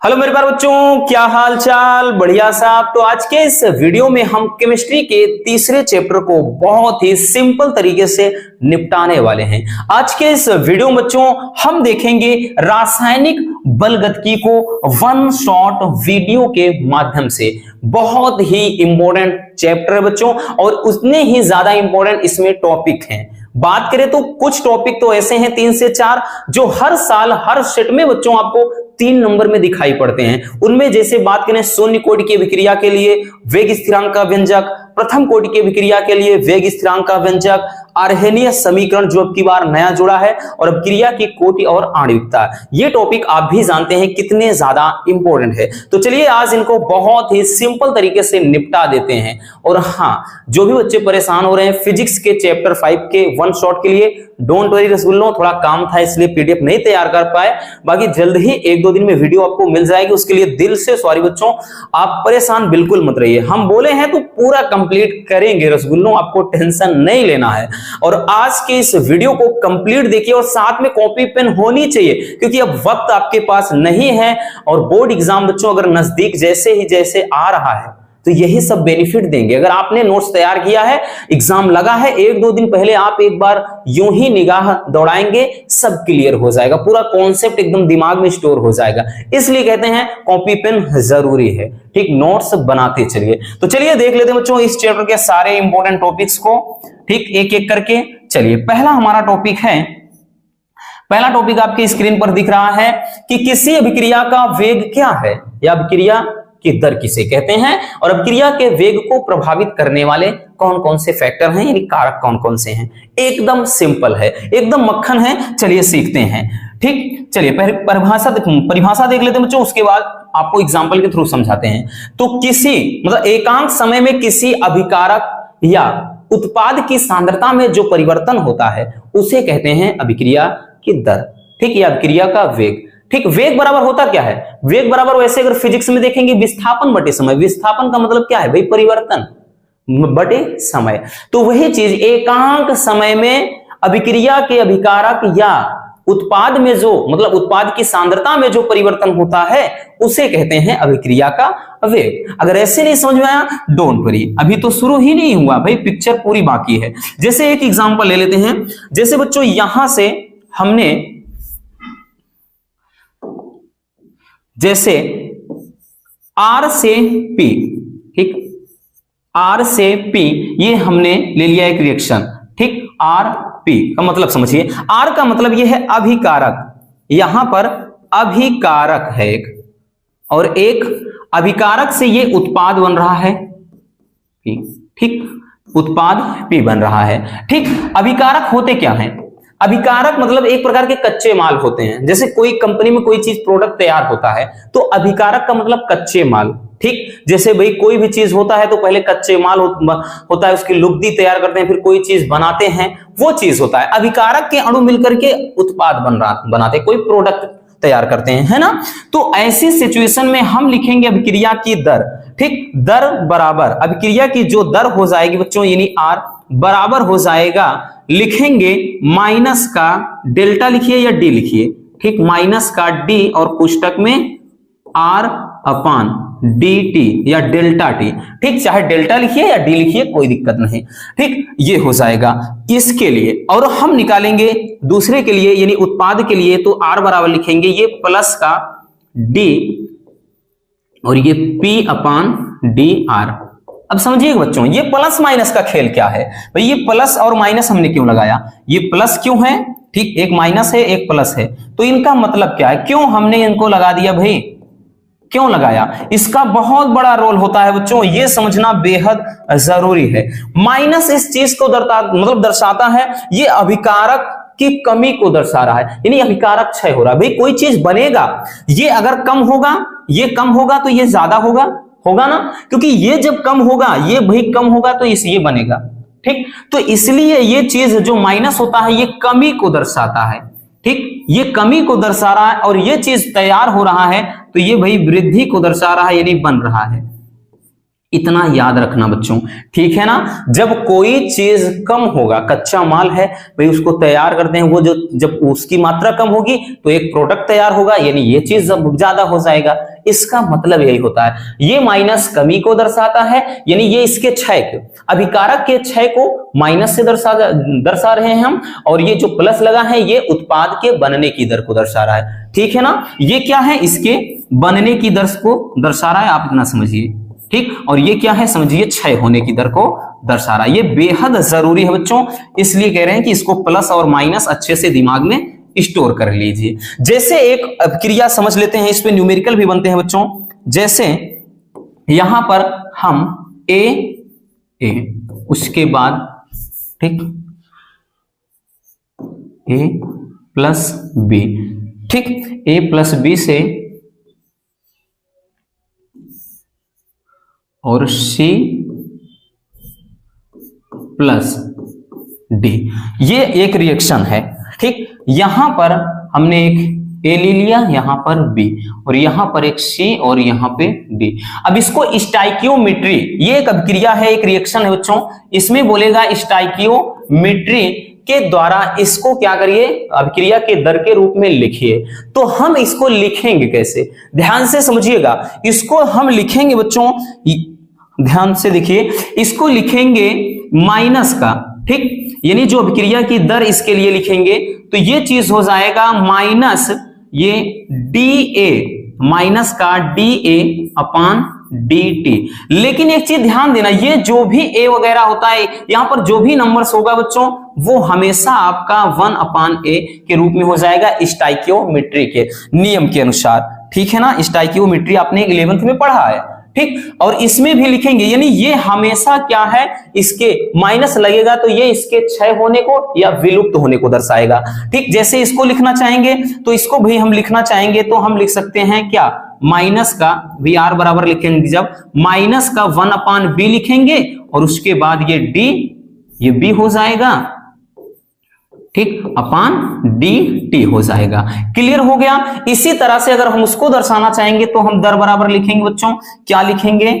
Hello मेरे प्यारे बच्चों, क्या हाल चाल? बढ़िया साहब। तो आज के इस वीडियो में हम केमिस्ट्री के तीसरे चैप्टर को बहुत ही सिंपल तरीके से निपटाने वाले हैं। आज के इस वीडियो में बच्चों हम देखेंगे रासायनिक बलगतिकी को वन शॉट वीडियो के माध्यम से। बहुत ही इंपॉर्टेंट चैप्टर है बच्चों, और उतने ही ज्यादा इंपॉर्टेंट इसमें टॉपिक हैं। बात करें तो कुछ टॉपिक तो ऐसे हैं 3 से 4 जो हर साल हर सेट में बच्चों आपको 3 नंबर में दिखाई पड़ते हैं। उनमें जैसे बात करें शून्य कोटि की अभिक्रिया के लिए वेग स्थिरांक का व्यंजक, प्रथम कोटि की अभिक्रिया के लिए वेग स्थिरांक का व्यंजक, अर्हेनियस समीकरण जो अब की बार नया जुड़ा है, और अभिक्रिया की कोटि और आणविकता। ये टॉपिक आप भी जानते हैं कितने ज्यादा इंपॉर्टेंट है। तो चलिए आज इनको बहुत ही सिंपल तरीके से निपटा देते हैं। और हाँ, जो भी बच्चे परेशान हो रहे हैं फिजिक्स के चैप्टर 5 के वन शॉट के लिए, डोंट वरी रसगुल्लो, थोड़ा काम था इसलिए पीडीएफ नहीं तैयार कर पाए। बाकी जल्द ही 1-2 दिन में वीडियो आपको मिल जाएगी, उसके लिए दिल से सॉरी बच्चों। आप परेशान बिल्कुल मत रहिए, हम बोले हैं तो पूरा कंप्लीट करेंगे रसगुल्लो, आपको टेंशन नहीं लेना है। और आज के इस वीडियो को कंप्लीट देखिए, और साथ में कॉपी पेन होनी चाहिए, क्योंकि अब वक्त आपके पास नहीं है। और बोर्ड एग्जाम बच्चों अगर नजदीक जैसे आ रहा है तो यही सब बेनिफिट देंगे। अगर आपने नोट्स तैयार किया है, एग्जाम लगा है, 1-2 दिन पहले आप एक बार यूं ही निगाह दौड़ाएंगे, सब क्लियर हो जाएगा, पूरा कॉन्सेप्ट एकदम दिमाग में स्टोर हो जाएगा। इसलिए कहते हैं कॉपी पेन जरूरी है। ठीक, नोट्स बनाते चलिए। तो चलिए देख लेते हैं बच्चों इस चैप्टर के सारे इंपॉर्टेंट टॉपिक्स को, ठीक, एक एक करके। चलिए पहला हमारा टॉपिक है, पहला टॉपिक आपकी स्क्रीन पर दिख रहा है कि किसी अभिक्रिया का वेग क्या है, या अभिक्रिया की दर किसे कहते हैं, और अभिक्रिया के वेग को प्रभावित करने वाले कौन कौन से फैक्टर हैं, यानी कारक कौन कौन से हैं। एकदम सिंपल है, एकदम मक्खन है। चलिए सीखते हैं। ठीक, चलिए परिभाषा देख लेते हैं बच्चों, उसके बाद आपको एग्जाम्पल के थ्रू समझाते हैं। तो किसी मतलब एकांक समय में किसी अभिकारक या उत्पाद की सांद्रता में जो परिवर्तन होता है उसे कहते हैं अभिक्रिया की दर। ठीक, या अभिक्रिया का वेग। ठीक, वेग बराबर होता क्या है? वेग बराबर वैसे अगर फिजिक्स में देखेंगे विस्थापन बटे समय। विस्थापन का मतलब क्या है भाई? परिवर्तन बटे समय। तो वही चीज एकांक समय में अभिक्रिया के अभिकारक या उत्पाद में जो मतलब उत्पाद की सांद्रता में जो परिवर्तन होता है उसे कहते हैं अभिक्रिया का वेग। अगर ऐसे नहीं समझ में आया, डोंट वरी, अभी तो शुरू ही नहीं हुआ भाई, पिक्चर पूरी बाकी है। जैसे एक एग्जांपल ले लेते हैं। जैसे बच्चों यहां से हमने जैसे R से P, ठीक, R से P ये हमने ले लिया एक रिएक्शन। ठीक, RP का मतलब समझिए, R का मतलब ये है अभिकारक, यहां पर अभिकारक है एक, और एक अभिकारक से ये उत्पाद बन रहा है P। ठीक, उत्पाद P बन रहा है। ठीक, अभिकारक होते क्या हैं? अभिकारक मतलब एक प्रकार के कच्चे माल होते हैं। जैसे कोई कंपनी में कोई चीज प्रोडक्ट तैयार होता है तो अभिकारक का मतलब कच्चे माल। ठीक, जैसे भाई कोई भी चीज होता है तो पहले कच्चे माल होता है, उसकी लुगदी तैयार करते हैं, फिर कोई चीज बनाते हैं, वो चीज होता है। अभिकारक के अणु मिलकर के उत्पाद बनाते, कोई प्रोडक्ट तैयार करते हैं, है ना। तो ऐसी सिचुएशन में हम लिखेंगे अभिक्रिया की दर। ठीक, दर बराबर अभिक्रिया की जो दर हो जाएगी बच्चों, यानी R बराबर हो जाएगा, लिखेंगे माइनस का डेल्टा लिखिए या डी लिखिए। ठीक, माइनस का डी और पुस्तक में R अपान dt या डेल्टा टी। ठीक, चाहे डेल्टा लिखिए या डी लिखिए, कोई दिक्कत नहीं। ठीक, ये हो जाएगा इसके लिए। और हम निकालेंगे दूसरे के लिए, यानी उत्पाद के लिए, तो R बराबर लिखेंगे ये प्लस का D और ये P अपान dr। अब समझिएगा बच्चों, ये प्लस माइनस का खेल क्या है भाई? ये प्लस और माइनस हमने क्यों लगाया? ये प्लस क्यों है? ठीक, एक माइनस है एक प्लस है, तो इनका मतलब क्या है? क्यों हमने इनको लगा दिया भाई? क्यों लगाया? इसका बहुत बड़ा रोल होता है बच्चों, ये समझना बेहद जरूरी है। माइनस इस चीज को दर्शाता है, ये अभिकारक की कमी को दर्शा रहा है, यानी अभिकारक क्षय हो रहा है। भाई कोई चीज बनेगा, ये अगर कम होगा, ये कम होगा तो ये ज्यादा होगा ना, क्योंकि ये जब कम होगा, ये भाई कम होगा तो ये बनेगा। ठीक, तो इसलिए ये चीज जो माइनस होता है ये कमी को दर्शाता है। ठीक, ये कमी को दर्शा रहा है, और ये चीज तैयार हो रहा है तो ये भाई वृद्धि को दर्शा रहा है, यानी बन रहा है। इतना याद रखना बच्चों, ठीक है ना। जब कोई चीज कम होगा, कच्चा माल है भाई, उसको तैयार करते हैं, वो जब उसकी मात्रा कम होगी तो एक प्रोडक्ट तैयार होगा, यानी ये चीज जब ज्यादा हो जाएगा। इसका मतलब यही होता है। ये माइनस कमी को दर्शाता है, यानी ये इसके क्षय के, अभिकारक के क्षय को माइनस से दर्शा रहे हैं हम, और ये जो प्लस लगा है ये उत्पाद के बनने की दर को दर्शा रहा है। ठीक है ना, ये क्या है, इसके बनने की दर को दर्शा रहा है, आप इतना समझिए। ठीक, और ये क्या है, समझिए क्षय होने की दर को दर्शा रहा है। ये बेहद जरूरी है बच्चों, इसलिए कह रहे हैं कि इसको प्लस और माइनस अच्छे से दिमाग में स्टोर कर लीजिए। जैसे एक क्रिया समझ लेते हैं, इस पे न्यूमेरिकल भी बनते हैं बच्चों। जैसे यहां पर हम ए उसके बाद, ठीक, ए प्लस बी, ठीक, ए प्लस बी से और सी प्लस डी, ये एक रिएक्शन है। ठीक, यहां पर हमने एक ए ले लिया, यहां पर बी, और यहां पर एक सी और यहां पे डी। अब इसको स्टाइकियोमेट्री, ये एक अभिक्रिया है, एक रिएक्शन है बच्चों, इसमें बोलेगा स्टाइकियोमेट्री के द्वारा इसको क्या करिए, अभिक्रिया के दर के रूप में लिखिए। तो हम इसको लिखेंगे कैसे, ध्यान से समझिएगा। इसको हम लिखेंगे बच्चों, ध्यान से देखिए, इसको लिखेंगे माइनस का, ठीक, यानी जो अभिक्रिया की दर इसके लिए लिखेंगे तो ये चीज हो जाएगा माइनस ये डी ए, माइनस का D A upon D T. लेकिन एक चीज ध्यान देना, ये जो भी ए वगैरह होता है, यहां पर जो भी नंबर्स होगा बच्चों, वो हमेशा आपका 1 अपान ए के रूप में हो जाएगा स्टाइकियोमेट्री के नियम के अनुसार। ठीक है ना, स्टाइकियोमेट्री आपने 11th में पढ़ा है। ठीक, और इसमें भी लिखेंगे, यानी ये हमेशा क्या है, इसके माइनस लगेगा तो ये इसके क्षय होने को या विलुप्त होने को दर्शाएगा। ठीक, जैसे इसको लिखना चाहेंगे तो इसको भी हम लिखना चाहेंगे तो हम लिख सकते हैं क्या, माइनस का वी आर बराबर लिखेंगे, जब माइनस का 1 अपान बी लिखेंगे और उसके बाद ये डी, ये बी हो जाएगा, ठीक, अपान डी टी हो जाएगा। क्लियर हो गया। इसी तरह से अगर हम उसको दर्शाना चाहेंगे तो हम दर बराबर लिखेंगे बच्चों, क्या लिखेंगे,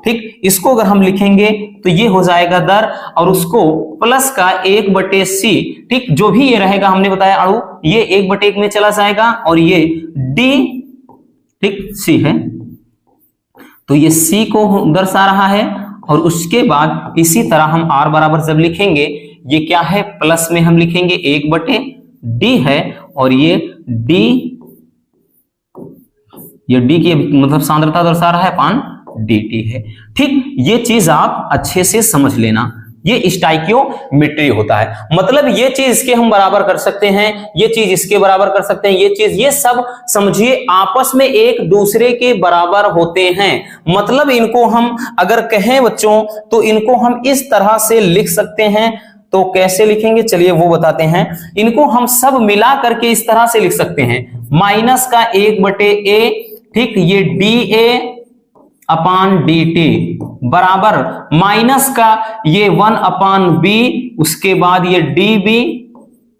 ठीक, इसको अगर हम लिखेंगे तो ये हो जाएगा दर, और उसको प्लस का 1/c, ठीक, जो भी ये रहेगा हमने बताया अणु, ये 1/1 में चला जाएगा, और ये डी, ठीक, सी है तो ये सी को दर्शा रहा है। और उसके बाद इसी तरह हम आर बराबर जब लिखेंगे, ये क्या है, प्लस में हम लिखेंगे 1/d है, और ये d, ये d की मतलब सांद्रता दर्शा रहा है, अपान dt है। ठीक, ये चीज आप अच्छे से समझ लेना, ये स्टाइकियोमेट्री होता है। मतलब ये चीज इसके हम बराबर कर सकते हैं, ये चीज इसके बराबर कर सकते हैं, ये चीज, ये सब समझिए आपस में एक दूसरे के बराबर होते हैं। मतलब इनको हम अगर कहें बच्चों तो इनको हम इस तरह से लिख सकते हैं। तो कैसे लिखेंगे, चलिए वो बताते हैं। इनको हम सब मिला करके इस तरह से लिख सकते हैं, माइनस का 1/a, ठीक, ये D A upon D T बराबर माइनस का ये 1 अपान बी, उसके बाद ये डी बी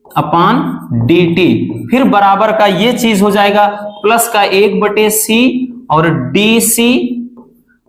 अपान डी टी, फिर बराबर का ये चीज हो जाएगा प्लस का 1/c और डी सी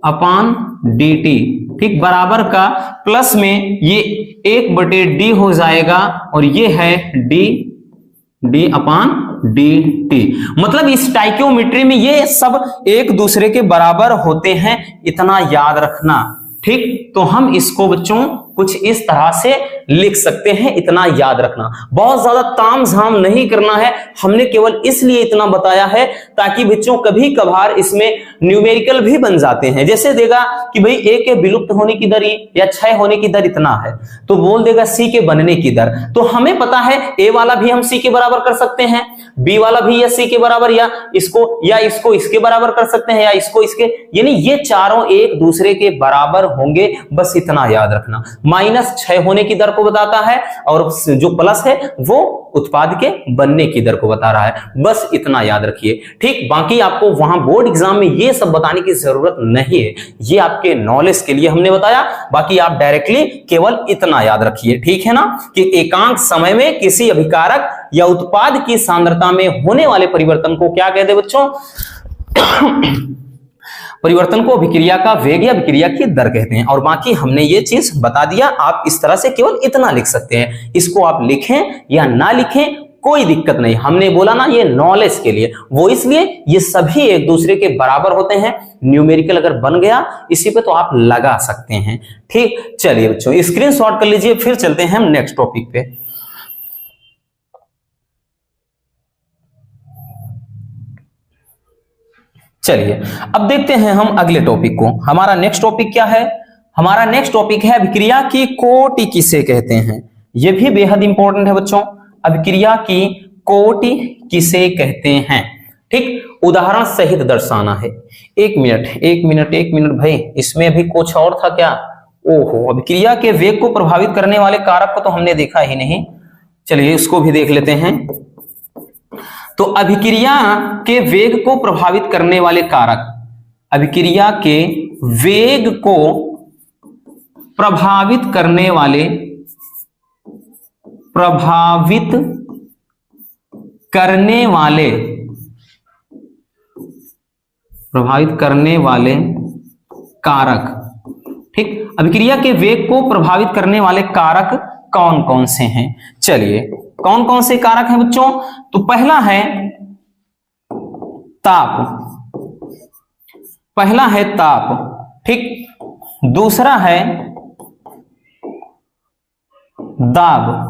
अपान डी टी, ठीक, बराबर का प्लस में ये 1/d हो जाएगा, और ये है डी अपान डी टी। मतलब इस स्टाइकियोमेट्री में ये सब एक दूसरे के बराबर होते हैं, इतना याद रखना। ठीक, तो हम इसको बच्चों कुछ इस तरह से लिख सकते हैं, इतना याद रखना। बहुत ज्यादा तामझाम नहीं करना है, हमने केवल इसलिए इतना बताया है ताकि बच्चों कभी कभार इसमें न्यूमेरिकल भी बन जाते हैं। जैसे देगा कि भाई ए के विलुप्त होने की दर या क्षय होने की दर इतना है, तो बोल देगा सी के बनने की दर। तो हमें पता है ए वाला भी हम सी के बराबर कर सकते हैं, बी वाला भी या सी के बराबर, या इसको इसके बराबर कर सकते हैं, या इसको इसके, यानी ये चारों एक दूसरे के बराबर होंगे। बस इतना याद रखना, माइनस क्षय होने की दर को बताता है और जो प्लस है वो उत्पाद के बनने की दर को बता रहा है। बस इतना याद रखिए। ठीक, बाकी आपको वहां बोर्ड एग्जाम में ये सब बताने की जरूरत नहीं है, ये आपके नॉलेज के लिए हमने बताया। बाकी आप डायरेक्टली केवल इतना याद रखिए, ठीक है ना, कि एकांक समय में किसी अभिकारक या उत्पाद की सांद्रता में होने वाले परिवर्तन को क्या कहते हैं बच्चों? परिवर्तन को अभिक्रिया का वेग या अभिक्रिया की दर कहते हैं। और बाकी हमने ये चीज बता दिया, आप इस तरह से केवल इतना लिख सकते हैं। इसको आप लिखें या ना लिखें कोई दिक्कत नहीं। हमने बोला ना ये नॉलेज के लिए, वो इसलिए ये सभी एक दूसरे के बराबर होते हैं। न्यूमेरिकल अगर बन गया इसी पे तो आप लगा सकते हैं। ठीक, चलिए बच्चों स्क्रीनशॉट कर लीजिए, फिर चलते हैं हम नेक्स्ट टॉपिक पे। चलिए अब देखते हैं हम अगले टॉपिक को। हमारा नेक्स्ट टॉपिक क्या है? हमारा नेक्स्ट टॉपिक है अभिक्रिया की कोटि किसे कहते हैं। यह भी बेहद इंपॉर्टेंट है बच्चों, अभिक्रिया की कोटि किसे कहते हैं। ठीक, उदाहरण सहित दर्शाना है। एक मिनट भाई, इसमें अभी कुछ और था क्या? ओहो, अभिक्रिया के वेग को प्रभावित करने वाले कारक को तो हमने देखा ही नहीं। चलिए इसको भी देख लेते हैं। तो अभिक्रिया के वेग को प्रभावित करने वाले कारक, अभिक्रिया के वेग को प्रभावित करने वाले कारक। ठीक, अभिक्रिया के वेग को प्रभावित करने वाले कारक कौन कौन से हैं? चलिए कौन कौन से कारक हैं बच्चों? तो पहला है ताप, ठीक, दूसरा है दाब,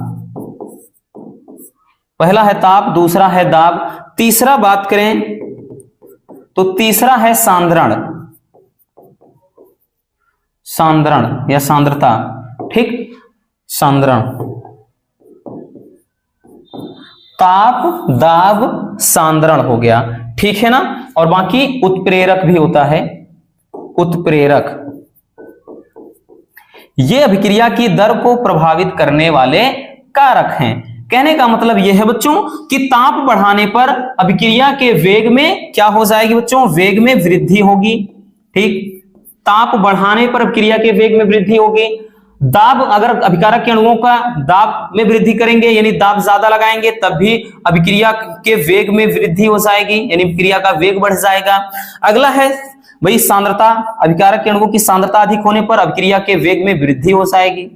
पहला है ताप, दूसरा है दाब, तीसरा बात करें तो तीसरा है सांद्रण या सांद्रता। ठीक, सांद्रण, ताप, दाब, सांद्रण हो गया, ठीक है ना। और बाकी उत्प्रेरक भी होता है, उत्प्रेरक। ये अभिक्रिया की दर को प्रभावित करने वाले कारक हैं। कहने का मतलब यह है बच्चों कि ताप बढ़ाने पर अभिक्रिया के वेग में क्या हो जाएगी बच्चों? वेग में वृद्धि होगी। ठीक, ताप बढ़ाने पर अभिक्रिया के वेग में वृद्धि होगी। दाब, अगर अभिकारक के अणुओं का दाब में वृद्धि करेंगे यानी दाब ज्यादा लगाएंगे तब भी अभिक्रिया के वेग में वृद्धि हो जाएगी, यानी अभिक्रिया का वेग बढ़ जाएगा। अगला है वही सांद्रता, अभिकारक के अणुओं की सांद्रता अधिक होने पर अभिक्रिया के वेग में वृद्धि हो जाएगी।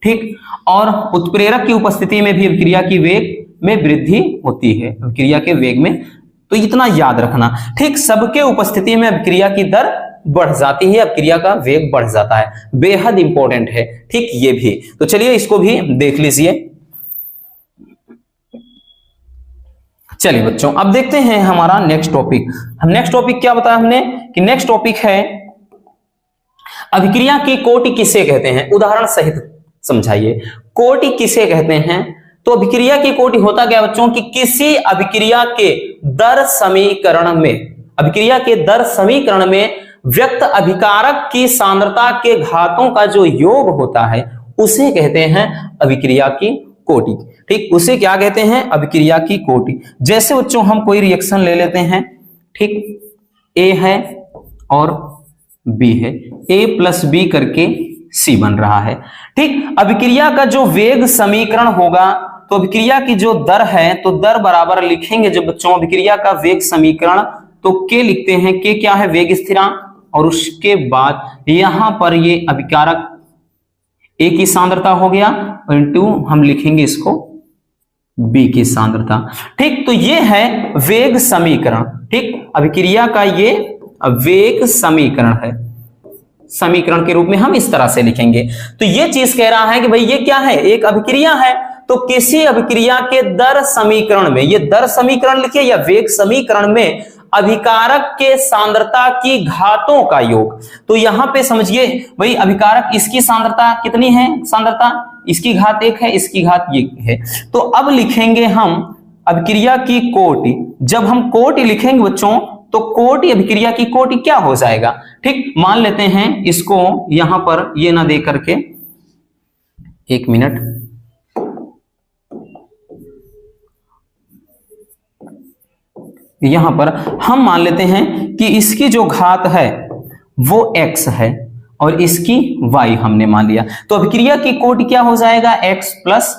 ठीक, और उत्प्रेरक की उपस्थिति में भी अभिक्रिया की वेग में वृद्धि होती है, अभिक्रिया के वेग में। तो इतना याद रखना। ठीक, सबके उपस्थिति में अभिक्रिया की दर बढ़ जाती है, अभिक्रिया का वेग बढ़ जाता है, बेहद इंपॉर्टेंट है। ठीक, ये भी तो चलिए इसको भी देख लीजिए। चलिए बच्चों अब देखते हैं हमारा नेक्स्ट टॉपिक। हम नेक्स्ट टॉपिक क्या बताया हमने कि नेक्स्ट टॉपिक है अभिक्रिया की कोटि किसे कहते हैं। उदाहरण सहित समझाइए, कोटि किसे कहते हैं। तो अभिक्रिया की कोटि होता क्या बच्चों कि किसी अभिक्रिया के दर समीकरण में, अभिक्रिया के दर समीकरण में व्यक्त अभिकारक की सांद्रता के घातों का जो योग होता है उसे कहते हैं अभिक्रिया की कोटि। ठीक, उसे क्या कहते हैं? अभिक्रिया की कोटि। जैसे बच्चों हम कोई रिएक्शन ले लेते हैं, ठीक, ए है और बी है, ए प्लस बी करके सी बन रहा है। ठीक, अभिक्रिया का जो वेग समीकरण होगा तो अभिक्रिया की जो दर है तो दर बराबर लिखेंगे जब बच्चों अभिक्रिया का वेग समीकरण, तो के लिखते हैं, के क्या है? वेग स्थिरांक, और उसके बाद यहां पर ये अभिकारक ए की सांद्रता हो गया और इनटू हम लिखेंगे इसको बी की सांद्रता। ठीक, तो ये है वेग समीकरण। ठीक, अभिक्रिया का ये वेग समीकरण है, समीकरण के रूप में हम इस तरह से लिखेंगे। तो ये चीज कह रहा है कि भाई ये क्या है? एक अभिक्रिया है, तो किसी अभिक्रिया के दर समीकरण में, ये दर समीकरण लिखिए या वेग समीकरण में अभिकारक के सांद्रता की घातों का योग। तो यहां पे समझिए भाई अभिकारक, इसकी सांद्रता कितनी है? सांद्रता इसकी घात 1 है, इसकी घात ये है। तो अब लिखेंगे हम अभिक्रिया की कोटि। जब हम कोटि लिखेंगे बच्चों तो कोटि, अभिक्रिया की कोटि क्या हो जाएगा? ठीक, मान लेते हैं इसको यहां पर ये ना दे करके, एक मिनट, यहां पर हम मान लेते हैं कि इसकी जो घात है वो x है और इसकी y हमने मान लिया। तो अभिक्रिया की कोटि क्या हो जाएगा? x plus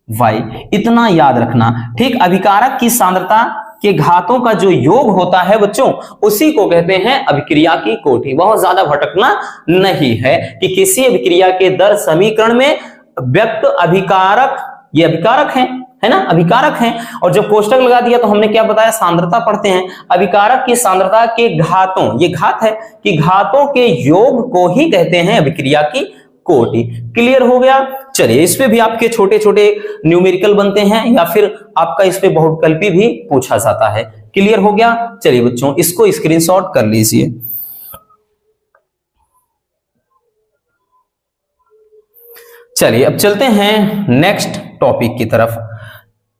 y। इतना याद रखना। ठीक, अभिकारक की सांद्रता के घातों का जो योग होता है बच्चों उसी को कहते हैं अभिक्रिया की कोटि। बहुत ज्यादा भटकना नहीं है कि किसी अभिक्रिया के दर समीकरण में व्यक्त अभिकारक, ये अभिकारक है है ना, अभिकारक हैं। और जब कोष्टक लगा दिया तो हमने क्या बताया, सांद्रता पढ़ते हैं, अभिकारक की सांद्रता के घातों, ये घात है कि घातों के योग को ही कहते हैं अभिक्रिया की कोटि। क्लियर हो गया। चलिए, इस पे भी आपके छोटे छोटे न्यूमेरिकल बनते हैं या फिर आपका इस पे बहुविकल्पी भी पूछा जाता है। क्लियर हो गया। चलिए बच्चों, इसको स्क्रीनशॉट कर लीजिए। चलिए अब चलते हैं नेक्स्ट टॉपिक की तरफ।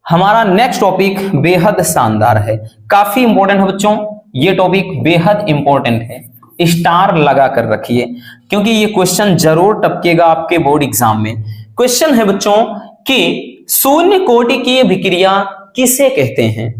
हमारा नेक्स्ट टॉपिक बेहद शानदार है, काफी इंपॉर्टेंट है बच्चों, ये टॉपिक बेहद इंपॉर्टेंट है, स्टार लगा कर रखिए क्योंकि ये क्वेश्चन जरूर टपकेगा आपके बोर्ड एग्जाम में। क्वेश्चन है बच्चों कि शून्य कोटि की अभिक्रिया किसे कहते हैं,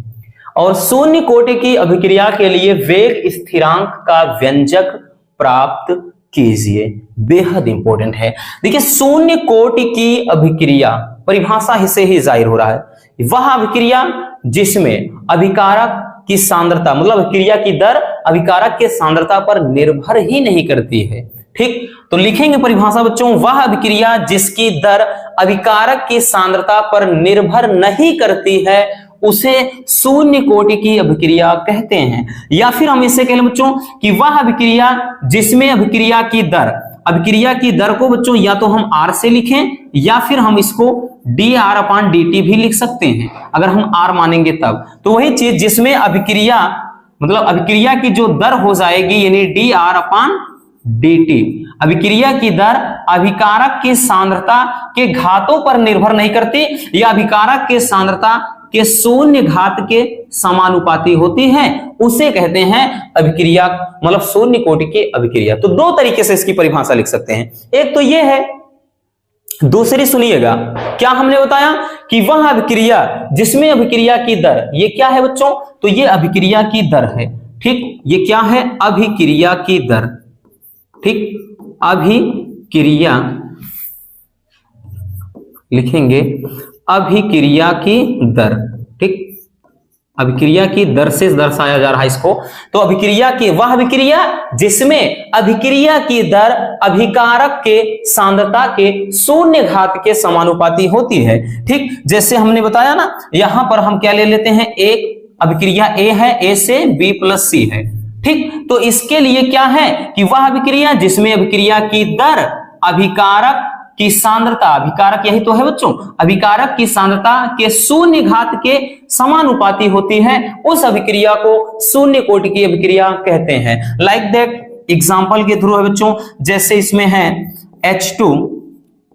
और शून्य कोटि की अभिक्रिया के लिए वेग स्थिरांक का व्यंजक प्राप्त कीजिए। बेहद इंपॉर्टेंट है। देखिए, शून्य कोटि की अभिक्रिया परिभाषा से ही जाहिर हो रहा है, वह अभिक्रिया जिसमें अभिकारक की सांद्रता मतलब अभिक्रिया की दर अभिकारक के सांद्रता पर निर्भर ही नहीं करती है। ठीक, तो लिखेंगे परिभाषा बच्चों, वह अभिक्रिया जिसकी दर अभिकारक की सांद्रता पर निर्भर नहीं करती है उसे शून्य कोटि की अभिक्रिया कहते हैं। या फिर हम इसे कह लें बच्चों कि वह अभिक्रिया जिसमें अभिक्रिया की दर को बच्चों या तो हम R से लिखें या फिर हम इसको dR/dt भी लिख सकते हैं, अगर हम R मानेंगे तब। तो वही चीज जिसमें अभिक्रिया मतलब अभिक्रिया की जो दर हो जाएगी यानी dR/dt, अभिक्रिया की दर अभिकारक की सांद्रता के घातों पर निर्भर नहीं करती या अभिकारक के सांद्रता के शून्य घात के समानुपाती होती है, उसे कहते हैं अभिक्रिया मतलब शून्य कोटि की अभिक्रिया। तो दो तरीके से इसकी परिभाषा लिख सकते हैं, एक तो ये है, दूसरी सुनिएगा, क्या हमने बताया कि वह अभिक्रिया जिसमें अभिक्रिया की दर, ये क्या है बच्चों, तो ये अभिक्रिया की दर है। ठीक, ये क्या है, अभिक्रिया की दर। ठीक, अभिक्रिया लिखेंगे, अभिक्रिया की दर। ठीक, अभिक्रिया की दर से दर्शाया जा रहा है इसको। तो अभिक्रिया की वह अभिक्रिया जिसमें अभिक्रिया की दर अभिकारक के सांद्रता के शून्य घात के समानुपाती होती है। ठीक, जैसे हमने बताया ना, यहां पर हम क्या ले लेते हैं, एक अभिक्रिया A है, A से B+C है। ठीक, तो इसके लिए क्या है कि वह अभिक्रिया जिसमें अभिक्रिया की दर अभिकारक की सांद्रता, अभिकारक यही तो है बच्चों, अभिकारक की सांद्रता के शून्य घात के समानुपाती होती है, उस अभिक्रिया को शून्य कोटि की अभिक्रिया कहते हैं। लाइक दैट एग्जांपल के थ्रू है बच्चों, जैसे इसमें है H2,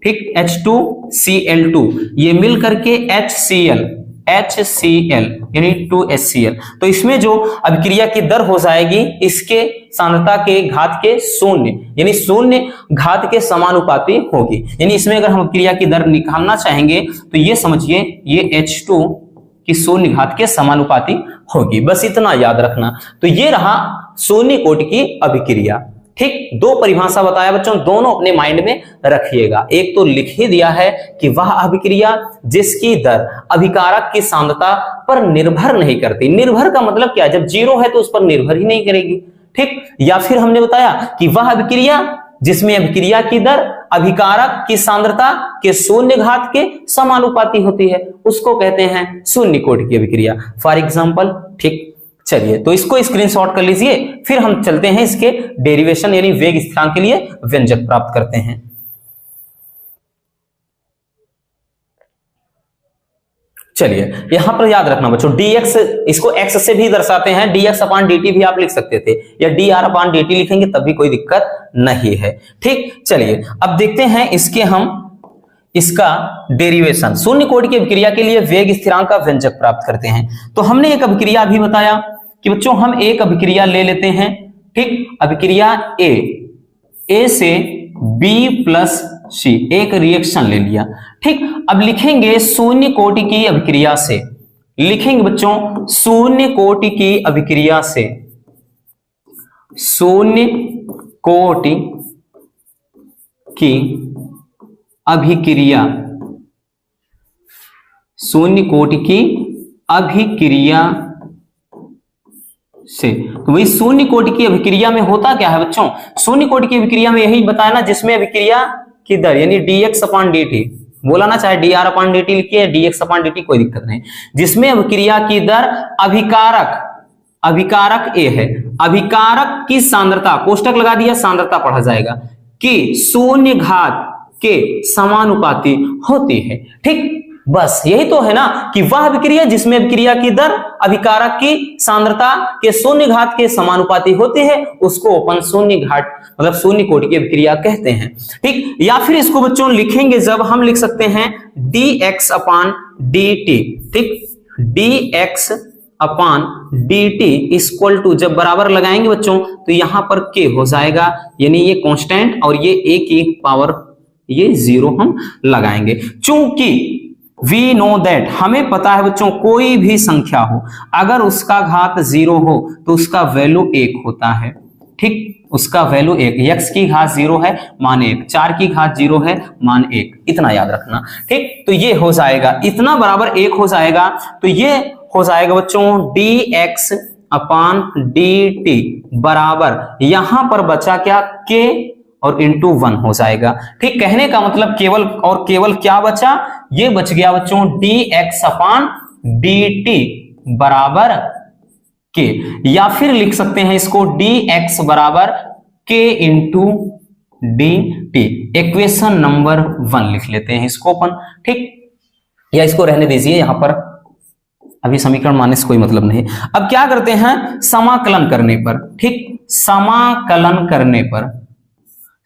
ठीक, H2Cl2, ये मिल करके HCl यानी 2HCl। तो इसमें जो अभिक्रिया की दर हो जाएगी इसके सांद्रता के घात के शून्य यानी शून्य घात के समानुपाती होगी। यानी इसमें अगर हम अभिक्रिया की दर निकालना चाहेंगे तो ये समझिए ये H2 की शून्य घात के समानुपाती होगी, बस इतना याद रखना। तो ये रहा शून्य कोटि की अभिक्रिया। ठीक, दो परिभाषा बताया बच्चों, दोनों अपने माइंड में रखिएगा। एक तो लिख ही दिया है कि वह अभिक्रिया जिसकी दर अभिकारक की सांद्रता पर निर्भर नहीं करती। निर्भर का मतलब क्या, जब जीरो है तो उस पर निर्भर ही नहीं करेगी। ठीक, या फिर हमने बताया कि वह अभिक्रिया जिसमें अभिक्रिया की दर अभिकारक की सांद्रता के शून्य घात के समानुपाती होती है, उसको कहते हैं शून्य कोटि की अभिक्रिया। फॉर एग्जाम्पल, ठीक, चलिए तो इसको स्क्रीनशॉट कर लीजिए, फिर हम चलते हैं इसके डेरिवेशन यानी वेग स्थिरांक के लिए व्यंजक प्राप्त करते हैं। चलिए यहां पर याद रखना बच्चों, dx इसको x से भी दर्शाते हैं, dx/dt भी आप लिख सकते थे या dr/dt लिखेंगे तब भी कोई दिक्कत नहीं है। ठीक, चलिए अब देखते हैं इसका डेरिवेशन। शून्य कोटि की अभिक्रिया के लिए वेग स्थिरांक का व्यंजक प्राप्त करते हैं। तो हमने एक अभिक्रिया भी बताया कि बच्चों हम एक अभिक्रिया ले लेते हैं। ठीक, अभिक्रिया A से B+C, एक रिएक्शन ले लिया। ठीक, अब लिखेंगे शून्य कोटि की अभिक्रिया से, लिखेंगे बच्चों शून्य कोटि की अभिक्रिया से, शून्य कोटि की अभिक्रिया, शून्य कोटि की अभिक्रिया से। तो वही शून्य कोटि की अभिक्रिया में होता क्या है बच्चों, शून्य कोटि की अभिक्रिया में यही बताया ना, जिसमें अभिक्रिया की दर यानी dx/dt बोला ना, चाहे D R upon D T लिखिए, D X upon D T, कोई दिक्कत नहीं, जिसमें अभिक्रिया की दर अभिकारक ए है, अभिकारक की सांद्रता, कोष्टक लगा दिया, सांद्रता पढ़ा जाएगा, कि शून्य घात के समानुपाती होती है। ठीक, बस यही तो है ना कि वह अभिक्रिया जिसमें अभिक्रिया की दर अभिकारक की सांद्रता के शून्य घात के समानुपाती होती है, उसको अपन शून्य घात मतलब शून्य कोटि की अभिक्रिया कहते हैं। ठीक, या फिर इसको बच्चों लिखेंगे जब हम लिख सकते हैं D X upon D T. ठीक, D X upon D T equal to, जब बराबर लगाएंगे बच्चों तो यहां पर के हो जाएगा, यानी ये कांस्टेंट और ये ए की पावर ये 0 हम लगाएंगे। चूंकि वी नो दैट, हमें पता है बच्चों कोई भी संख्या हो अगर उसका घात 0 हो तो उसका वैल्यू 1 होता है। ठीक, उसका वैल्यू 1, x की घात 0 है मान 1, 4 की घात 0 है मान 1, इतना याद रखना। ठीक, तो ये हो जाएगा, इतना बराबर 1 हो जाएगा, तो ये हो जाएगा बच्चों dx अपॉन dt बराबर, यहां पर बचा क्या, k और इंटू 1 हो जाएगा। ठीक, कहने का मतलब केवल और केवल क्या बचा, ये बच गया बच्चों dx अपॉन dt बराबर k, या फिर लिख सकते हैं इसको dx बराबर k into dt, equation number 1 लिख लेते हैं इसको अपन। ठीक, या इसको रहने दीजिए यहां पर, अभी समीकरण मानने से कोई मतलब नहीं। अब क्या करते हैं, समाकलन करने पर, ठीक, समाकलन करने पर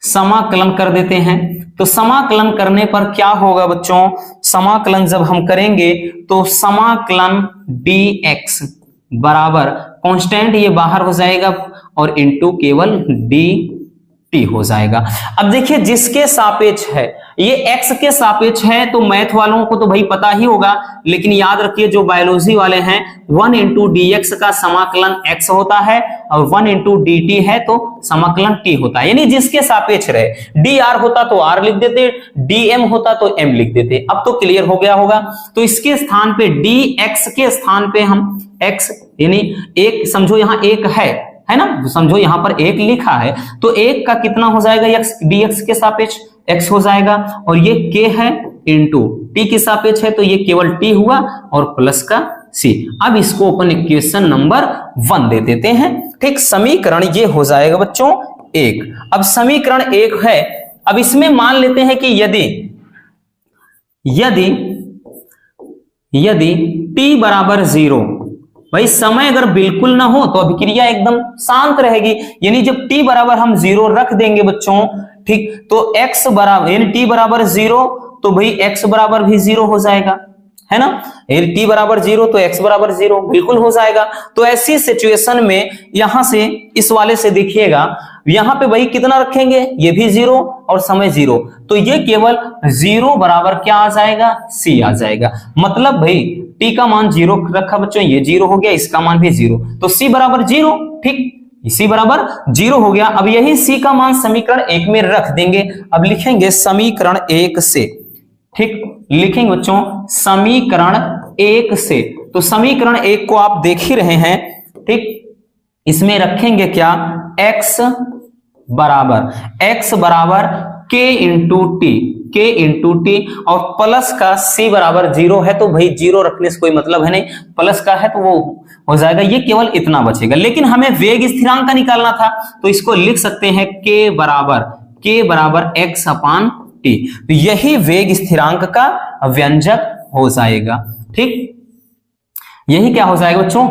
समाकलन कर देते हैं, तो समाकलन करने पर क्या होगा बच्चों, समाकलन जब हम करेंगे तो समाकलन dx बराबर कांस्टेंट ये बाहर हो जाएगा और इनटू केवल dt हो जाएगा। अब देखिए जिसके सापेक्ष है, ये x के सापेक्ष है, तो मैथ वालों को तो भाई पता ही होगा, लेकिन याद रखिए जो बायोलॉजी वाले हैं 1 इंटू dx का समाकलन x होता है और 1 इंटू dt है तो समाकलन t होता है, यानी जिसके सापेक्ष रहे। dr होता तो r लिख देते, dm होता तो m लिख देते। अब तो क्लियर हो गया होगा। तो इसके स्थान पे dx के स्थान पे हम x, यानी एक समझो यहाँ एक है ना, समझो यहाँ पर एक लिखा है, तो एक का कितना हो जाएगा, x dx के सापेक्ष x हो जाएगा, और ये k है इंटू t के सापेक्ष है तो ये केवल t हुआ और प्लस का c। अब इसको अपन इक्वेशन नंबर 1 दे देते हैं। ठीक, समीकरण ये हो जाएगा बच्चों 1। अब समीकरण 1 है, अब इसमें मान लेते हैं कि यदि t बराबर 0, भाई समय अगर बिल्कुल ना हो तो अभिक्रिया एकदम शांत रहेगी, यानी जब t बराबर हम 0 रख देंगे बच्चों, ठीक, तो x बराबर यानी t बराबर 0 तो भाई x बराबर भी 0 हो जाएगा, है ना, यानी t बराबर 0 तो x बराबर 0 बिल्कुल हो जाएगा। तो ऐसी सिचुएशन में यहां से इस वाले से देखिएगा, यहां पे भाई कितना रखेंगे, ये भी 0 और समय 0, तो ये केवल 0 बराबर क्या आ जाएगा, c आ जाएगा। मतलब भाई t का मान 0 रखा बच्चों, ये 0 हो गया, इसका मान भी 0, तो c बराबर 0। ठीक, c बराबर 0 हो गया। अब यही c का मान समीकरण 1 में रख देंगे। अब लिखेंगे समीकरण 1 से, ठीक, लिखेंगे बच्चों समीकरण 1 से, तो समीकरण 1 को आप देख ही रहे हैं। ठीक, इसमें रखेंगे क्या, x बराबर k इंटू टी और प्लस का c बराबर 0 है, तो भाई 0 रखने से कोई मतलब है नहीं, प्लस का है तो वो हो जाएगा, ये केवल इतना बचेगा। लेकिन हमें वेग स्थिरांक का निकालना था, तो इसको लिख सकते हैं k बराबर x अपान टी, तो यही वेग स्थिरांक का व्यंजक हो जाएगा। ठीक, यही क्या हो जाएगा बच्चों,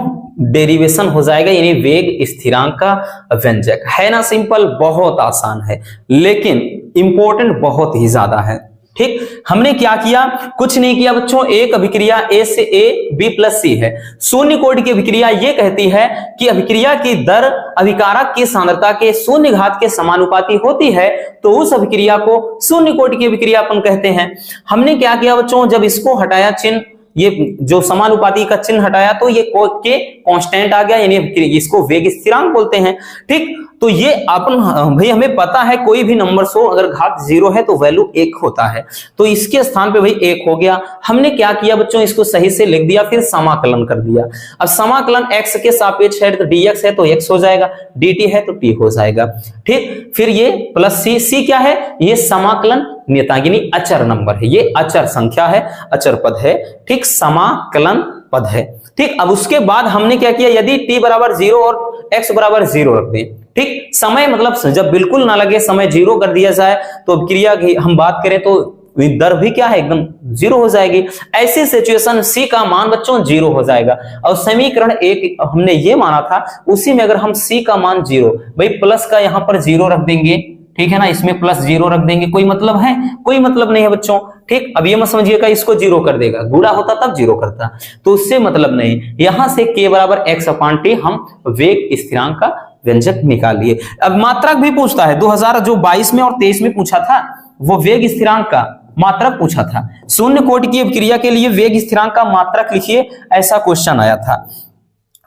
डेरिवेशन हो जाएगा, यानी वेग स्थिरांक का व्यंजक। है ना सिंपल, बहुत आसान है, लेकिन इंपॉर्टेंट बहुत ही ज्यादा है। ठीक, हमने क्या किया, कुछ नहीं किया बच्चों, एक अभिक्रिया a से a b प्लस c है। शून्य कोटि की अभिक्रिया ये कहती है कि अभिक्रिया की दर अभिकारक की सांद्रता के शून्य घात के समानुपाती होती है, तो उस अभिक्रिया को शून्य कोटि की अभिक्रिया अपन कहते हैं। हमने क्या किया बच्चों, जब इसको हटाया चिन्ह, ये जो समानुपाती का चिन्ह हटाया तो ये के कांस्टेंट आ गया, यानी इसको वेग स्थिरांक बोलते हैं। ठीक, तो ये अपन भाई हमें पता है कोई भी नंबर हो अगर घात 0 है तो वैल्यू 1 होता है, तो इसके स्थान पे भाई 1 हो गया। हमने क्या किया बच्चों, इसको सही से लिख दिया, फिर समाकलन कर दिया। अब समाकलन x के सापेक्ष है तो dx है तो x हो जाएगा, dt है तो t हो जाएगा। ठीक, फिर ये प्लस c क्या है, ये समाकलन नियतांकिनी अचर नंबर है, ये अचर संख्या है, अचर पद है। ठीक, समाकलन पद है। ठीक, अब उसके बाद हमने क्या किया, यदि t बराबर 0 और x बराबर 0 रख दें, ठीक, समय मतलब जब बिल्कुल ना लगे, समय 0 कर दिया जाए, तो अभिक्रिया की हम बात करें तो दर भी क्या है, एकदम 0 हो जाएगी। ऐसी सिचुएशन c का मान बच्चों 0 हो जाएगा। और समीकरण 1 हमने ये माना था, उसी में अगर हम c का मान 0, भाई प्लस का यहां पर 0 रख देंगे, ठीक है ना, इसमें प्लस 0 रख देंगे, कोई मतलब है, कोई मतलब नहीं है बच्चों। ठीक, अब ये मत समझिएगा इसको 0 कर देगा, गुणा होता तब 0 करता, तो उससे मतलब नहीं। यहां से k बराबर x/t हम वेग स्थिरांक का व्यंजक निकाल लिए। अब मात्रक भी पूछता है, 2022 में और 23 में पूछा था, वो वेग स्थिरांक का मात्रक पूछा था। शून्य कोटि की अभिक्रिया के लिए वेग स्थिरांक का मात्रक लिखिए, ऐसा क्वेश्चन आया था।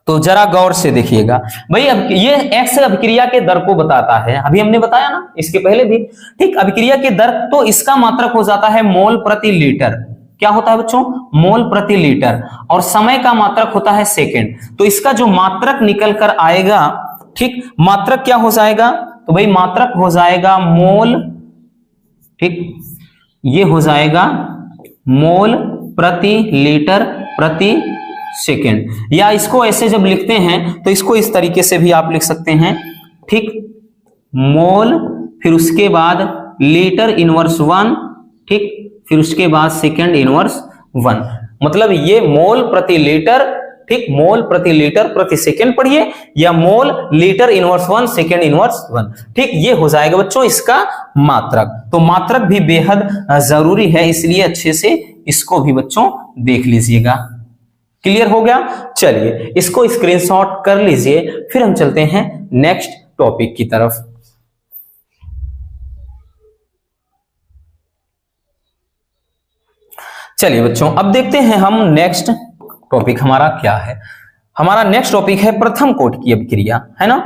तो जरा गौर से देखिएगा भाई, अब ये x अभिक्रिया के दर को बताता है, अभी हमने बताया ना इसके पहले भी। ठीक, अभिक्रिया के दर, तो इसका मात्रक हो जाता है मोल प्रति लीटर। क्या होता है बच्चों, मोल प्रति लीटर। और समय का मात्रक होता है सेकेंड। तो इसका जो मात्रक निकल कर आएगा, ठीक, मात्रक क्या हो जाएगा, तो भाई मात्रक हो जाएगा मोल, ठीक, ये हो जाएगा मोल प्रति लीटर प्रति सेकेंड। या इसको ऐसे जब लिखते हैं तो इसको इस तरीके से भी आप लिख सकते हैं, ठीक, मोल, फिर उसके बाद लीटर इनवर्स 1, ठीक, फिर उसके बाद सेकेंड इनवर्स 1, मतलब ये मोल प्रति लीटर, ठीक, मोल प्रति लीटर प्रति सेकेंड पढ़िए, या mole litre inverse 1 second inverse 1। ठीक, ये हो जाएगा बच्चों इसका मात्रक। तो मात्रक भी बेहद जरूरी है, इसलिए अच्छे से इसको भी बच्चों देख लीजिएगा। क्लियर हो गया, चलिए इसको स्क्रीनशॉट कर लीजिए, फिर हम चलते हैं नेक्स्ट टॉपिक की तरफ। चलिए बच्चों, अब देखते हैं हम नेक्स्ट टॉपिक हमारा क्या है। हमारा नेक्स्ट टॉपिक है प्रथम कोटि की अभिक्रिया, है ना,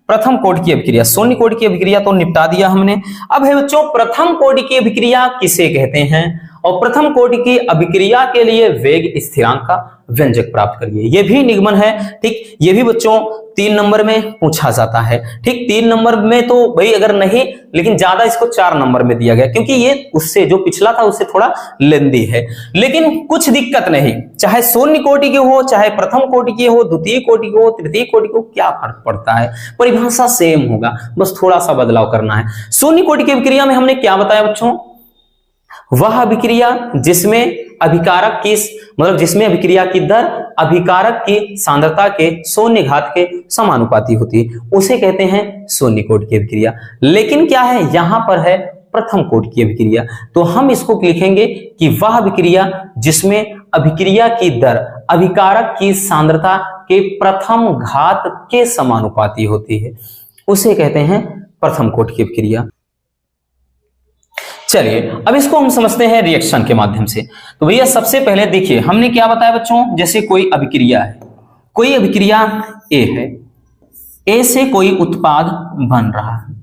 प्रथम कोटि की अभिक्रिया। शून्य कोटि की अभिक्रिया तो निपटा दिया हमने। अब है बच्चों प्रथम कोटि की अभिक्रिया किसे कहते हैं, और प्रथम कोटि की अभिक्रिया के लिए वेग स्थिरांक का व्यंजक प्राप्त करिए। यह भी निगमन है, ठीक, ये भी बच्चों 3 नंबर में पूछा जाता है। ठीक, 3 नंबर में तो भाई अगर नहीं, लेकिन ज्यादा इसको 4 नंबर में दिया गया, क्योंकि ये उससे जो पिछला था उससे थोड़ा लेंदी है। लेकिन कुछ दिक्कत नहीं, चाहे शून्य कोटि के हो, चाहे प्रथम कोटि के हो, द्वितीय कोटि के हो, तृतीय कोटि के हो, क्या फर्क पड़ता है, परिभाषा सेम होगा, बस थोड़ा सा बदलाव करना है। शून्य कोटि की अभिक्रिया में हमने क्या बताया बच्चों, वह अभिक्रिया जिसमें अभिकारक की, मतलब जिसमें अभिक्रिया की दर अभिकारक की सांद्रता के शून्य घात के समानुपाती होती है, उसे कहते हैं शून्य कोटि की अभिक्रिया। लेकिन क्या है, यहां पर है प्रथम कोटि की अभिक्रिया, तो हम इसको लिखेंगे कि वह अभिक्रिया जिसमें अभिक्रिया की दर अभिकारक की सांद्रता के प्रथम घात के समानुपाती होती है, उसे कहते हैं प्रथम कोटि की अभिक्रिया। चलिए अब इसको हम समझते हैं रिएक्शन के माध्यम से। तो भैया सबसे पहले देखिए हमने क्या बताया बच्चों, जैसे कोई अभिक्रिया है, कोई अभिक्रिया ए है, ए से कोई उत्पाद बन रहा है,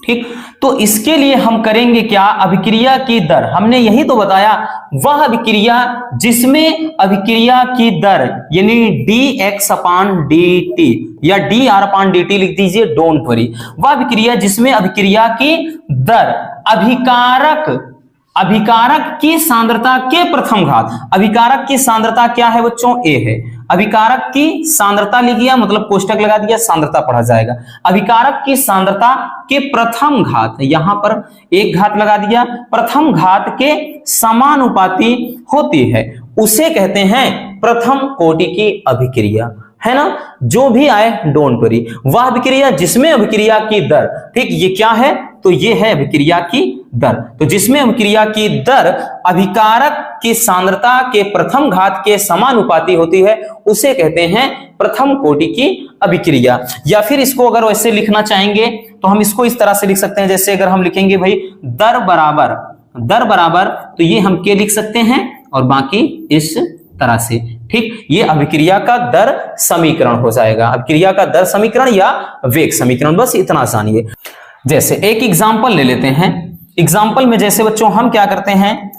ठीक, तो इसके लिए हम करेंगे क्या, अभिक्रिया की दर, हमने यही तो बताया, वह अभिक्रिया जिसमें अभिक्रिया की दर यानी dx/dt या dr/dt लिख दीजिए, डोंट वरी, वह अभिक्रिया जिसमें अभिक्रिया की दर अभिकारक की सांद्रता के प्रथम घात, अभिकारक की सांद्रता क्या है बच्चों, ए है, अभिकारक की सांद्रता लिख दिया, मतलब कोष्टक लगा दिया, सांद्रता पढ़ा जाएगा, अभिकारक की सांद्रता के प्रथम घात, यहां पर एक घात लगा दिया, प्रथम घात के समानुपाती होती है, उसे कहते हैं प्रथम कोटि की अभिक्रिया, है ना, जो भी आए डोंट वरी, वह अभिक्रिया जिसमें अभिक्रिया की दर, ठीक, ये क्या है, तो ये है अभिक्रिया की दर, तो जिसमें अभिक्रिया की दर अभिकारक की सांद्रता के प्रथम घात के समानुपाती होती है, उसे कहते हैं प्रथम कोटि की अभिक्रिया। या फिर इसको अगर वैसे लिखना चाहेंगे तो हम इसको इस तरह से लिख सकते हैं, जैसे अगर हम लिखेंगे भाई दर बराबर, तो ये हम क्या लिख सकते हैं, और बाकी इस तरह से ठीक, ये अभिक्रिया का दर समीकरण हो जाएगा, अभिक्रिया का दर समीकरण या वेग समीकरण, बस इतना आसानी है। जैसे एक एग्जांपल ले लेते हैं। एग्जांपल में जैसे बच्चों हम क्या करते हैं,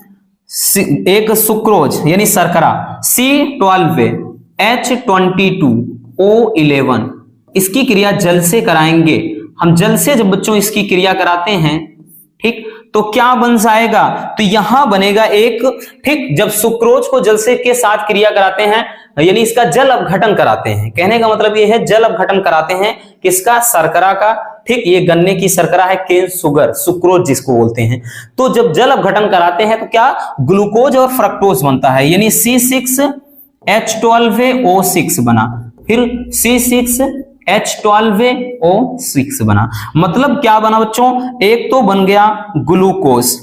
एक सुक्रोज यानी शर्करा C12H22O11, इसकी क्रिया जल से कराएंगे हम। जल से जब बच्चों इसकी क्रिया कराते हैं, ठीक, तो क्या बन जाएगा, तो यहां बनेगा एक, ठीक, जब सुक्रोज को जल से के साथ क्रिया कराते हैं यानी इसका जल अपघटन कराते हैं, कहने का मतलब यह है जल अपघटन कराते हैं किसका, शर्करा का, ठीक, ये गन्ने की शर्करा है, केन शुगर, सुक्रोज जिसको बोलते हैं। तो जब जल अपघटन कराते हैं तो क्या ग्लूकोज और फ्रक्टोज बनता है, यानी C6H12O6 बना, फिर C6H12O6 बना। मतलब क्या बना बच्चों, एक तो बन गया ग्लूकोज,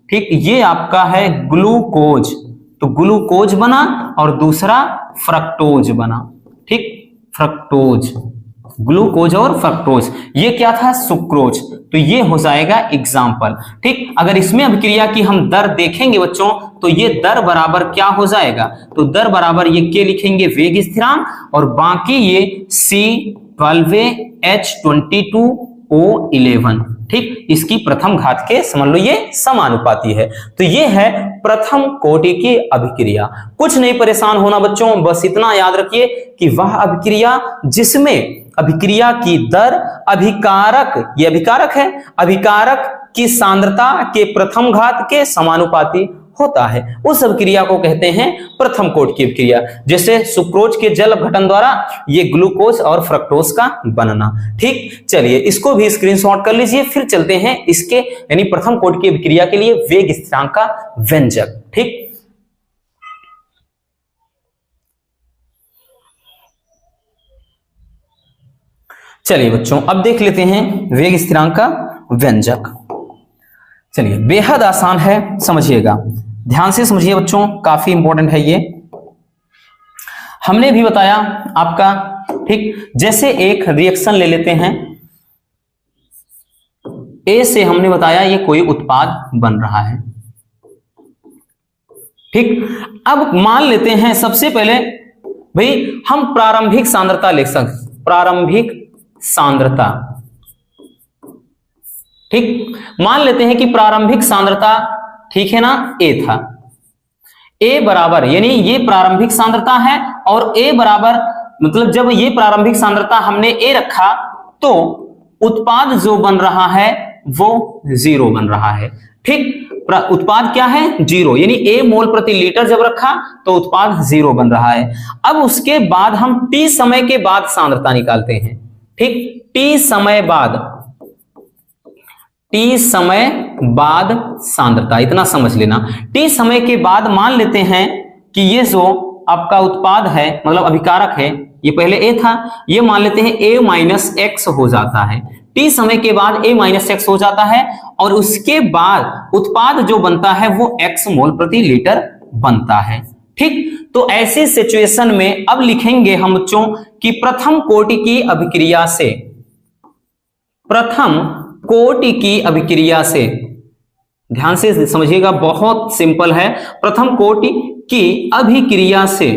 ठीक, ये आपका है ग्लूकोज, तो ग्लूकोज बना, और दूसरा फ्रक्टोज बना, ठीक, फ्रक्टोज, ग्लूकोज और फ्रक्टोज, ये क्या था, सुक्रोज। तो ये हो जाएगा एग्जाम्पल, ठीक। अगर इसमें अभिक्रिया की हम दर देखेंगे बच्चों, तो ये दर बराबर क्या हो जाएगा, तो दर बराबर ये के लिखेंगे वेग स्थिरांक, और बाकी ये C12H22O11, ठीक, इसकी प्रथम घात के समझ लो ये समानुपाती है। तो ये है प्रथम कोटि की अभिक्रिया। कुछ नहीं परेशान होना बच्चों, बस इतना याद रखिए कि वह अभिक्रिया जिसमें अभिक्रिया की दर अभिकारक, ये अभिकारक है, अभिकारक की सांद्रता के प्रथम घात के समानुपाती होता है, उस अभिक्रिया को कहते हैं प्रथम कोटि की अभिक्रिया। जैसे सुक्रोज के जल अपघटन द्वारा ये ग्लूकोज और फ्रक्टोज का बनना, ठीक। चलिए इसको भी स्क्रीनशॉट कर लीजिए, फिर चलते हैं इसके यानी प्रथम कोटि की अभिक्रिया के लिए वेग स्थिरांक का व्यंजक, ठीक। चलिए बच्चों अब देख लेते हैं वेग स्थिरांक का व्यंजक। चलिए बेहद आसान है, समझिएगा, ध्यान से समझिए बच्चों, काफी इंपॉर्टेंट है ये। हमने भी बताया आपका, ठीक, जैसे एक रिएक्शन ले लेते हैं, ए से हमने बताया ये कोई उत्पाद बन रहा है, ठीक। अब मान लेते हैं सबसे पहले भाई हम प्रारंभिक सांद्रता लिख सकते, प्रारंभिक सांद्रता, ठीक, मान लेते हैं कि प्रारंभिक सांद्रता, ठीक है ना, ए था, ए बराबर, यानी ये प्रारंभिक सांद्रता है, और ए बराबर मतलब जब ये प्रारंभिक सांद्रता हमने ए रखा तो उत्पाद जो बन रहा है वो 0 बन रहा है, ठीक। उत्पाद क्या है, 0, यानी ए मोल प्रति लीटर जब रखा तो उत्पाद 0 बन रहा है। अब उसके बाद हम टी समय के बाद सांद्रता निकालते हैं, ठीक, टी समय बाद, टी समय बाद सांद्रता, इतना समझ लेना। टी समय के बाद मान लेते हैं कि ये जो आपका उत्पाद है मतलब अभिकारक है, ये पहले ए था, ये मान लेते हैं a माइनस एक्स हो जाता है, टी समय के बाद a माइनस एक्स हो जाता है, और उसके बाद उत्पाद जो बनता है वो x मोल प्रति लीटर बनता है, ठीक। तो ऐसी सिचुएशन में अब लिखेंगे हम बच्चों कि प्रथम कोटि की अभिक्रिया से, प्रथम कोटि की अभिक्रिया से, ध्यान से समझिएगा, बहुत सिंपल है, प्रथम कोटि की अभिक्रिया से,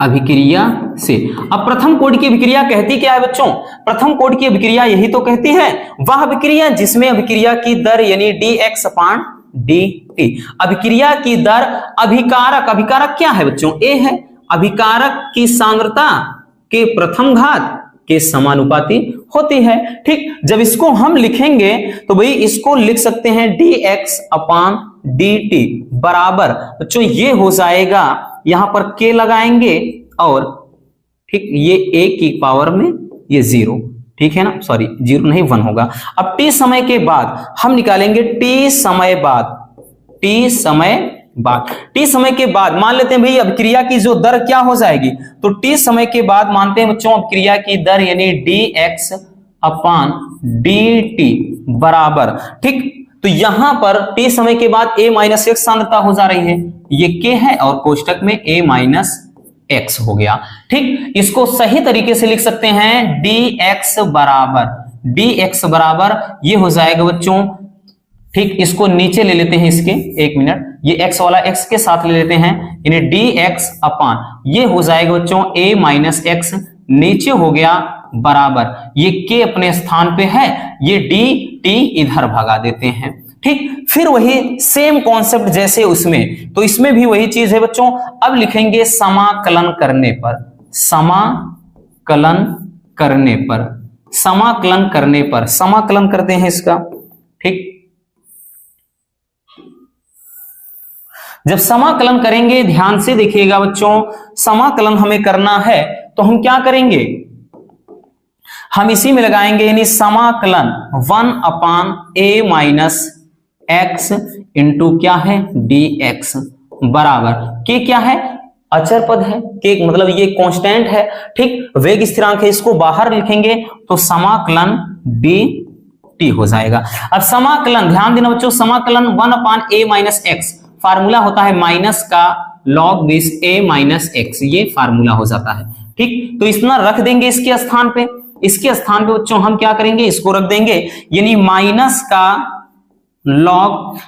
अभिक्रिया से। अब प्रथम कोटि की अभिक्रिया कहती क्या है बच्चों, प्रथम कोटि की अभिक्रिया यही तो कहती है वह अभिक्रिया जिसमें अभिक्रिया की दर यानी dx अपान dt, अभिक्रिया की दर अभिकारक, अभिकारक क्या है बच्चों, a है, अभिकारक की सांद्रता के प्रथम घात के समानुपाती होती है, ठीक। जब इसको हम लिखेंगे तो भाई इसको लिख सकते हैं dx अपान dt बराबर बच्चों ये हो जाएगा, यहां पर k लगाएंगे और ठीक ये a की पावर में ये 0, ठीक है ना, सॉरी 0 नहीं 1 होगा। अब t समय के बाद हम निकालेंगे t समय बाद, t समय बाद, t समय के बाद मान लेते हैं भाई अभिक्रिया की जो दर क्या हो जाएगी, तो t समय के बाद मानते हैं बच्चों अभिक्रिया की दर यानी dx अपान dt बराबर, ठीक। तो यहां पर t समय के बाद a माइनस एक्स सांद्रता हो जा रही है, ये k है और कोष्टक में a माइनस एक्स हो गया, ठीक। इसको सही तरीके से लिख सकते हैं dx बराबर ये हो जाएगा बच्चों, ठीक। इसको नीचे ले लेते हैं इसके, एक मिनट, ये x वाला x के साथ ले लेते हैं, यानी dx अपान ये हो जाएगा बच्चों a माइनस x, नीचे हो गया बराबर, ये k अपने स्थान पे है, ये dt इधर भगा देते हैं। ठीक, फिर वही सेम कॉन्सेप्ट जैसे उसमें, तो इसमें भी वही चीज है बच्चों। अब लिखेंगे समाकलन करने पर, समाकलन करने पर, समाकलन करने पर, समाकलन करते हैं इसका। ठीक, जब समाकलन करेंगे ध्यान से देखिएगा बच्चों, समाकलन हमें करना है तो हम क्या करेंगे, हम इसी में लगाएंगे, यानी समाकलन 1 अपान a माइनस x इंटू क्या है dx बराबर k, क्या है अचर पद है, k मतलब ये कांस्टेंट है। ठीक, वेग स्थिरांक है, इसको बाहर लिखेंगे तो समाकलन dt हो जाएगा। अब समाकलन ध्यान देना बच्चों, समाकलन 1 अपान a माइनस x, फार्मूला होता है माइनस का log 20 a माइनस x, ये फार्मूला हो जाता है। ठीक, तो इतना रख देंगे इसके स्थान पे, इसके स्थान पे बच्चों हम क्या करेंगे, इसको रख देंगे, यानी माइनस का log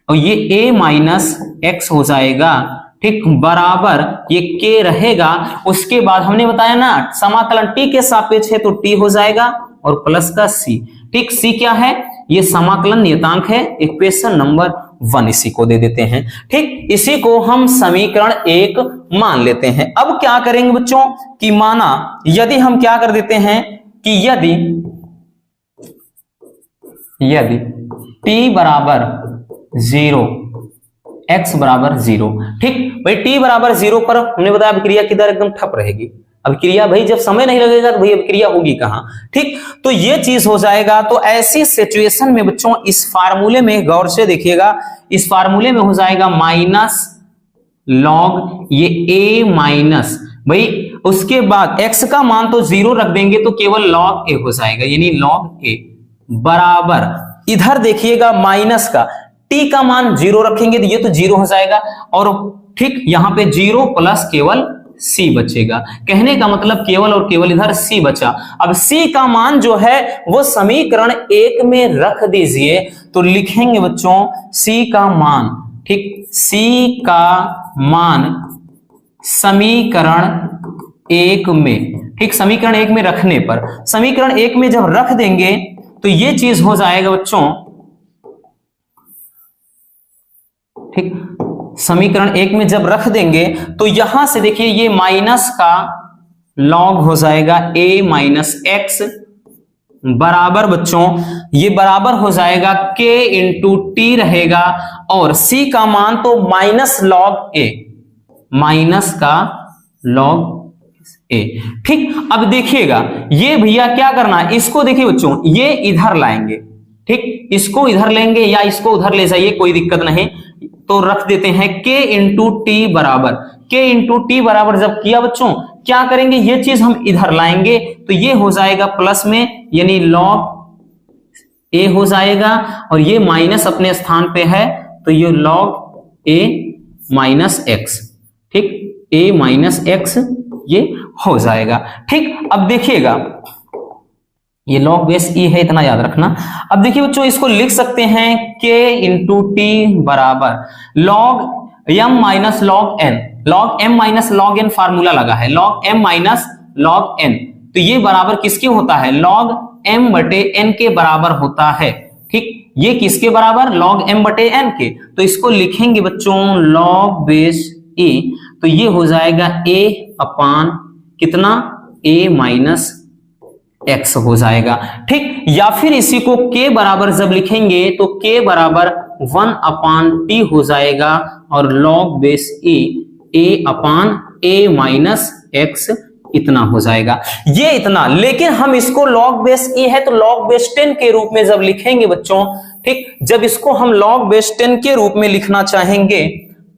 और ये a माइनस x हो जाएगा। ठीक, बराबर ये k रहेगा, उसके बाद हमने बताया ना समाकलन t के सापेक्ष है तो t हो जाएगा और प्लस का c। ठीक, c क्या है, ये समाकलन नियतांक है, इक्वेशन नंबर 1 इसी को दे देते हैं। ठीक, इसी को हम समीकरण 1 मान लेते हैं। अब क्या करेंगे बच्चों कि माना यदि हम क्या कर देते हैं कि यदि t बराबर 0 x बराबर 0, ठीक भाई t बराबर 0 पर हमने बताया अभिक्रिया किधर एकदम ठप रहेगी, अभिक्रिया भाई जब समय नहीं लगेगा तो भाई अभिक्रिया होगी कहां। ठीक, तो ये चीज हो जाएगा। तो ऐसी सिचुएशन में बच्चों इस फार्मूले में गौर से देखिएगा, इस फार्मूले में हो जाएगा माइनस लॉग ये a माइनस, भाई उसके बाद x का मान तो 0 रख देंगे तो केवल log a हो जाएगा, यानी log a बराबर इधर देखिएगा माइनस का t का मान 0 रखेंगे तो ये तो 0 हो जाएगा, और ठीक यहां पे 0 प्लस केवल c बचेगा। कहने का मतलब केवल और केवल इधर c बचा। अब c का मान जो है वो समीकरण 1 में रख दीजिए, तो लिखेंगे बच्चों c का मान, ठीक c का मान समीकरण 1 में, ठीक समीकरण 1 में रखने पर, समीकरण 1 में जब रख देंगे तो ये चीज हो जाएगा बच्चों, ठीक समीकरण 1 में जब रख देंगे तो यहां से देखिए ये माइनस का लॉग हो जाएगा a माइनस x बराबर बच्चों ये बराबर हो जाएगा k इंटू टी रहेगा, और c का मान तो माइनस लॉग a, माइनस का लॉग a। ठीक, अब देखिएगा ये भैया क्या करना है, इसको देखिए बच्चों ये इधर लाएंगे, ठीक इसको इधर लेंगे या इसको उधर ले जाइए कोई दिक्कत नहीं, तो रख देते हैं k इंटू टी बराबर, k इंटू टी बराबर जब किया बच्चों क्या करेंगे, ये चीज हम इधर लाएंगे तो ये हो जाएगा प्लस में, यानी log a हो जाएगा, और ये माइनस अपने स्थान पे है तो ये log a माइनस x, ठीक a माइनस x ये हो जाएगा। ठीक, अब देखिएगा ये log बेस e है, इतना याद रखना। अब देखिए बच्चों इसको लिख सकते हैं k इंटू टी बराबर log m minus log n, log m minus log n formula लगा है, log m minus log n, तो ये बराबर किसके होता है, log m बटे n के बराबर होता है। ठीक, ये किसके बराबर, log m बटे n के, तो इसको लिखेंगे बच्चों log बेस e, तो ये हो जाएगा a अपान कितना a माइनस x हो जाएगा। ठीक, या फिर इसी को k बराबर जब लिखेंगे तो k बराबर 1 अपान टी हो जाएगा, और log base e a upon a minus x इतना हो जाएगा, ये इतना। लेकिन हम इसको log बेस e है तो log बेस 10 के रूप में जब लिखेंगे बच्चों, ठीक जब इसको हम log बेस 10 के रूप में लिखना चाहेंगे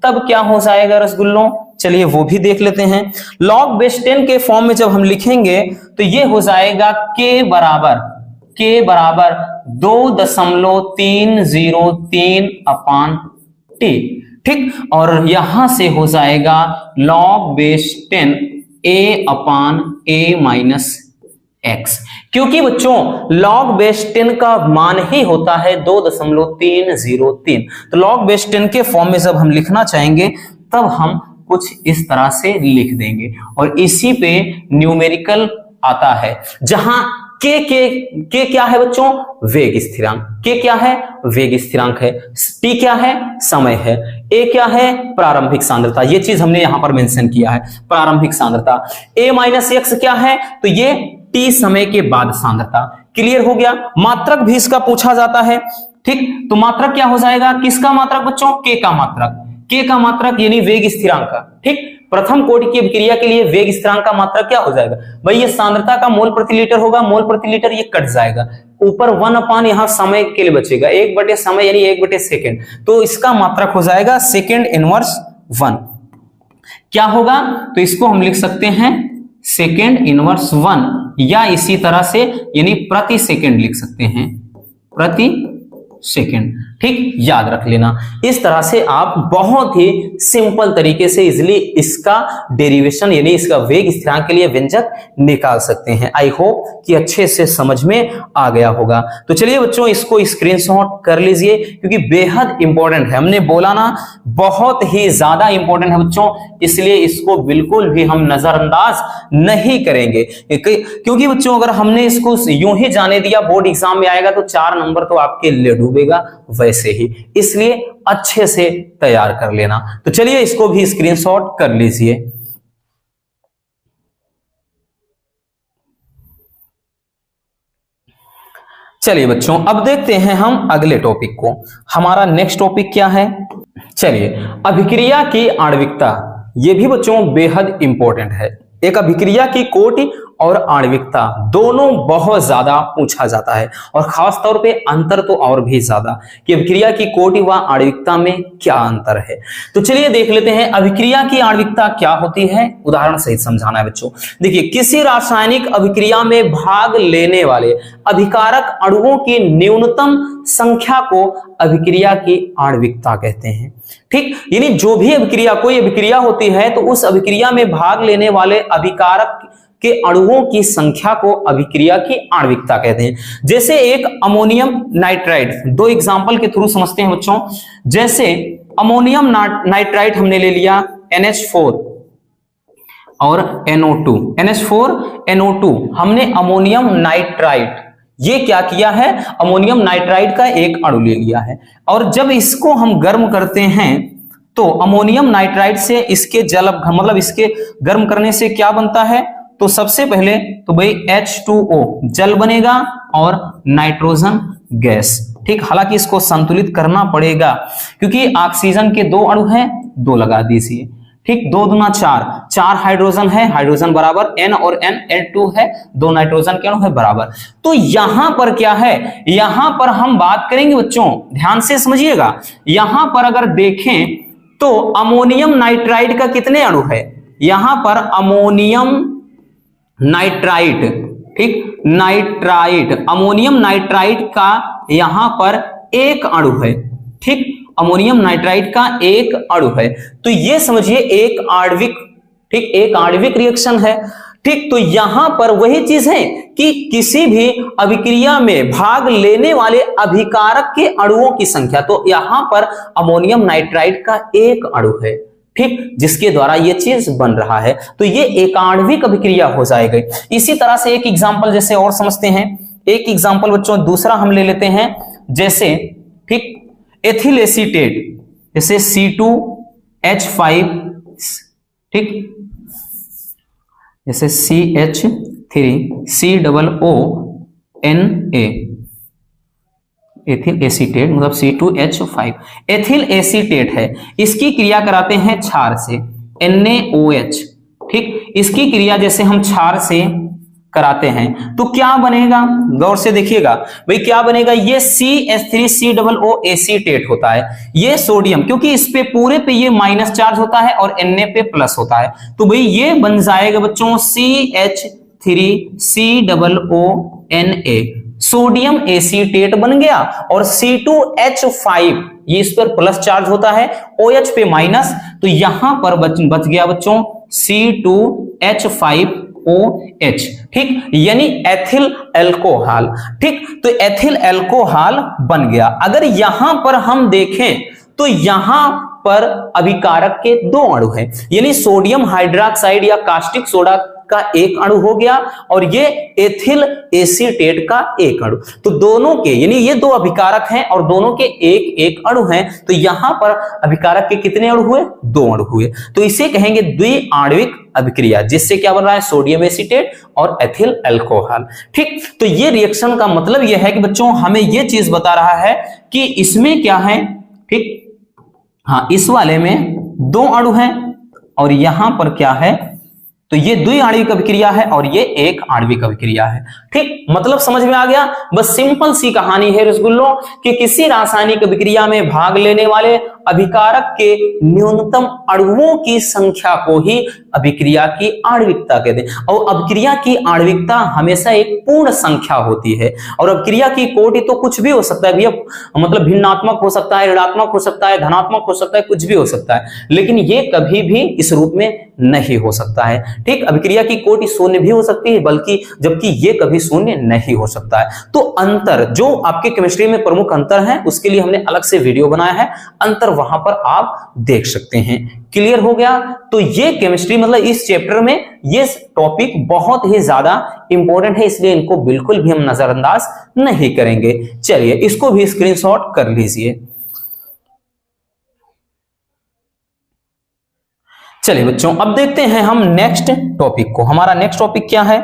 तब क्या हो जाएगा रसगुल्लों, चलिए वो भी देख लेते हैं। log बेस 10 के फॉर्म में जब हम लिखेंगे तो ये हो जाएगा k बराबर 2.303 अपान टी। ठीक, और यहां से हो जाएगा log base 10 a upon a minus x, क्योंकि बच्चों log बेस 10 का मान ही होता है 2.303। तो log बेस 10 के फॉर्म में जब हम लिखना चाहेंगे तब हम कुछ इस तरह से लिख देंगे और इसी पे न्यूमेरिकल आता है, जहां के क्या है बच्चों, वेग स्थिरांक, के क्या है, वेग स्थिरांक है, टी क्या है, समय है, ए क्या है, प्रारंभिक सांद्रता, ये चीज हमने यहां पर मेंशन किया है, प्रारंभिक सांद्रता, ए माइनस एक्स क्या है, तो ये टी समय के बाद सांद्रता। क्लियर हो गया। मात्रक भी इसका पूछा जाता है, ठीक, तो मात्रक क्या हो जाएगा, किसका मात्रक बच्चों, के का मात्रक, के का मात्रक यानी वेग स्थिरांक का, ठीक। प्रथम कोटि की अभिक्रिया के लिए वेग स्थिरांक का मात्रक क्या हो जाएगा भाई, ये सांद्रता का मोल प्रति लीटर होगा, मोल प्रति लीटर ये कट जाएगा, ऊपर 1 यहां समय के लिए बचेगा, 1/, समय यानी 1/, सेकेंड, तो इसका मात्रक हो जाएगा सेकेंड इनवर्स 1। क्या होगा, तो इसको हम लिख सकते हैं सेकेंड इनवर्स 1, या इसी तरह से यानी प्रति सेकेंड लिख सकते हैं, प्रति सेकेंड, ठीक, याद रख लेना। इस तरह से आप बहुत ही सिंपल तरीके से इजिली इसका डेरिवेशन यानी इसका वेग स्थिरांक के लिए व्यंजक निकाल सकते हैं। आई होप कि अच्छे से समझ में आ गया होगा। तो चलिए बच्चों इसको स्क्रीनशॉट कर लीजिए, क्योंकि बेहद इंपॉर्टेंट है, हमने बोला ना बहुत ही ज्यादा इंपॉर्टेंट है बच्चों, इसलिए इसको बिल्कुल भी हम नजरअंदाज नहीं करेंगे, क्योंकि बच्चों अगर हमने इसको यूं ही जाने दिया बोर्ड एग्जाम में आएगा तो 4 नंबर तो आपके ले डूबेगा वैसे ही, इसलिए अच्छे से तैयार कर लेना। तो चलिए इसको भी स्क्रीनशॉट कर लीजिए। चलिए बच्चों अब देखते हैं हम अगले टॉपिक को। हमारा नेक्स्ट टॉपिक क्या है, चलिए अभिक्रिया की आणविकता, यह भी बच्चों बेहद इंपॉर्टेंट है। एक अभिक्रिया की कोटि और आणविकता दोनों बहुत ज्यादा पूछा जाता है, और खास तौर पे अंतर तो और भी ज्यादा कि अभिक्रिया की कोटि व आणविकता में क्या अंतर है। तो चलिए देख लेते हैं अभिक्रिया की आणविकता क्या होती है, उदाहरण सहित समझाना है बच्चों। देखिए किसी रासायनिक अभिक्रिया में भाग लेने वाले अभिकारक अणुओं की न्यूनतम संख्या को अभिक्रिया की आणविकता कहते हैं, ठीक। यानी जो भी अभिक्रिया, कोई अभिक्रिया होती है तो उस अभिक्रिया में भाग लेने वाले अभिकारक के अणुओं की संख्या को अभिक्रिया की आणविकता कहते हैं। जैसे एक अमोनियम नाइट्राइड, दो एग्जांपल के थ्रू समझते हैं बच्चों। जैसे अमोनियम नाइट्राइड हमने ले लिया NH4 और NO2, NH4 NO2 हमने अमोनियम नाइट्राइड, ये क्या किया है, अमोनियम नाइट्राइड का एक अणु ले लिया है, और जब इसको हम गर्म करते हैं तो अमोनियम नाइट्राइड से इसके जल मतलब इसके गर्म करने से क्या बनता है, तो सबसे पहले तो भाई H2O जल बनेगा और नाइट्रोजन गैस, ठीक। हालांकि इसको संतुलित करना पड़ेगा क्योंकि ऑक्सीजन के 2 अणु हैं, 2 लगा दीजिए, ठीक। 2 दूना 4, 4 हाइड्रोजन है, हाइड्रोजन बराबर N और N, N2 है, 2 नाइट्रोजन के अणु है बराबर। तो यहां पर क्या है, यहां पर हम बात करेंगे बच्चों, ध्यान से समझिएगा। यहां पर अगर देखें तो अमोनियम नाइट्राइड का कितने अणु है, यहां पर अमोनियम नाइट्राइड, ठीक, नाइट्राइड, अमोनियम नाइट्राइड का यहां पर एक अणु है, ठीक, अमोनियम नाइट्राइड का एक अणु है। तो ये समझिए एक आणविक, ठीक, एक आणविक रिएक्शन है, ठीक। तो यहां पर वही चीज है कि किसी भी अभिक्रिया में भाग लेने वाले अभिकारक के अणुओं की संख्या, तो यहां पर अमोनियम नाइट्राइड का एक अणु है, ठीक, जिसके द्वारा ये चीज बन रहा है, तो ये एक आणविक अभिक्रिया हो जाएगी। इसी तरह से एक एग्जांपल जैसे और समझते हैं, एक एग्जांपल बच्चों दूसरा हम ले लेते हैं, जैसे, ठीक, एथिल एसीटेट, जैसे C2H5, ठीक, जैसे CH3COONA, एथिल एसीटेट मतलब C2H5 एथिल एसीटेट है, इसकी क्रिया कराते हैं क्षार से NaOH, ठीक। इसकी क्रिया जैसे हम क्षार से कराते हैं तो क्या बनेगा, गौर से देखिएगा भाई क्या बनेगा, ये CH3COO एसीटेट होता है, ये सोडियम, क्योंकि इस पे पूरे पे ये माइनस चार्ज होता है और Na पे प्लस होता है, तो भाई ये बन जाएगा बच्चों CH3COONA, सोडियम एसीटेट बन गया। और C2H5 ये इस पर प्लस चार्ज होता है, OH पे माइनस, तो यहां पर बच गया बच्चों C2H5 OH, ठीक, यानी एथिल एल्कोहल। ठीक, तो एथिल एल्कोहल बन गया। अगर यहां पर हम देखें तो यहां पर अभिकारक के दो अणु हैं, यानी सोडियम हाइड्रोक्साइड या कास्टिक सोडा का एक अणु हो गया और ये एथिल एसीटेट का एक अणु। तो दोनों के, यानी ये दो अभिकारक हैं और दोनों के एक एक अणु हैं, तो यहां पर अभिकारक के कितने अणु हुए? दो अणु हुए। तो इसे कहेंगे द्विआण्विक अभिक्रिया, जिससे क्या बन रहा है? सोडियम एसीटेट और एथिल एल्कोहल। ठीक, तो ये रिएक्शन का मतलब यह है कि बच्चों हमें ये चीज बता रहा है कि इसमें क्या है, ठीक, हाँ, इस वाले में दो अणु हैं और यहां पर क्या है, तो ये द्विआण्विक अभिक्रिया है और ये एक आणविक अभिक्रिया है। ठीक, मतलब समझ में आ गया? बस सिंपल सी कहानी है रसगुल्लों कि किसी रासायनिक अभिक्रिया में भाग लेने वाले अभिकारक के न्यूनतम अणुओं की संख्या को ही अभिक्रिया की आणविकता कहते हैं। और अभिक्रिया की आणविकता हमेशा एक पूर्ण संख्या होती है और अभिक्रिया की कोटि तो कुछ भी हो सकता है भैया, मतलब भिन्नात्मक हो सकता है, ऋणात्मक हो सकता है, धनात्मक हो सकता है, कुछ भी हो सकता है, लेकिन ये कभी भी इस रूप में नहीं हो सकता है। ठीक, अभिक्रिया की कोटि शून्य भी हो सकती है, बल्कि जबकि ये कभी शून्य नहीं हो सकता है। तो अंतर जो आपके केमिस्ट्री में प्रमुख अंतर है उसके लिए हमने अलग से वीडियो बनाया है, अंतर वहां पर आप देख सकते हैं। क्लियर हो गया? तो ये केमिस्ट्री, मतलब इस चैप्टर में ये टॉपिक बहुत ही ज्यादा इंपॉर्टेंट है, इसलिए इनको बिल्कुल भी हम नजरअंदाज नहीं करेंगे। चलिए इसको भी स्क्रीनशॉट कर लीजिए। चलिए बच्चों, अब देखते हैं हम नेक्स्ट टॉपिक को। हमारा नेक्स्ट टॉपिक क्या है?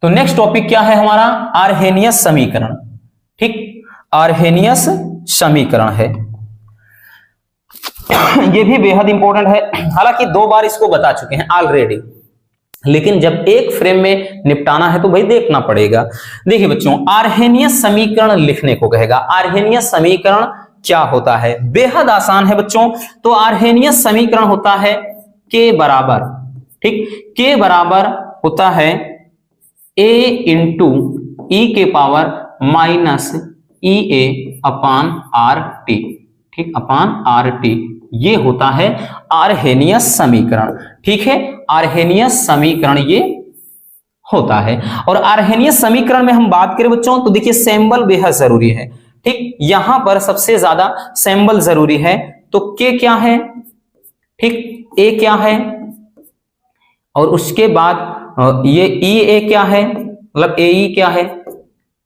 तो नेक्स्ट टॉपिक क्या है हमारा? आर्हेनियस समीकरण। ठीक, आर्हेनियस समीकरण है। ये भी बेहद इंपॉर्टेंट है, हालांकि दो बार इसको बता चुके हैं ऑलरेडी, लेकिन जब एक फ्रेम में निपटाना है तो भाई देखना पड़ेगा। देखिए बच्चों, आर्हेनियस समीकरण लिखने को कहेगा। आर्हेनियस समीकरण क्या होता है? बेहद आसान है बच्चों। तो आर्हेनियस समीकरण होता है के बराबर, ठीक, के बराबर होता है A इंटू ई के पावर माइनस ई ए अपान आर टी। ठीक, अपान आर टी, ये होता है आर्हेनियस समीकरण। ठीक है, आर्हेनियस समीकरण ये होता है। और आर्हेनियस समीकरण में हम बात करें बच्चों तो देखिए सिंबल बेहद जरूरी है। ठीक, यहां पर सबसे ज्यादा सिंबल जरूरी है। तो के क्या है, ठीक, ए क्या है, और उसके बाद ये ई ए क्या है, मतलब ए ई क्या है,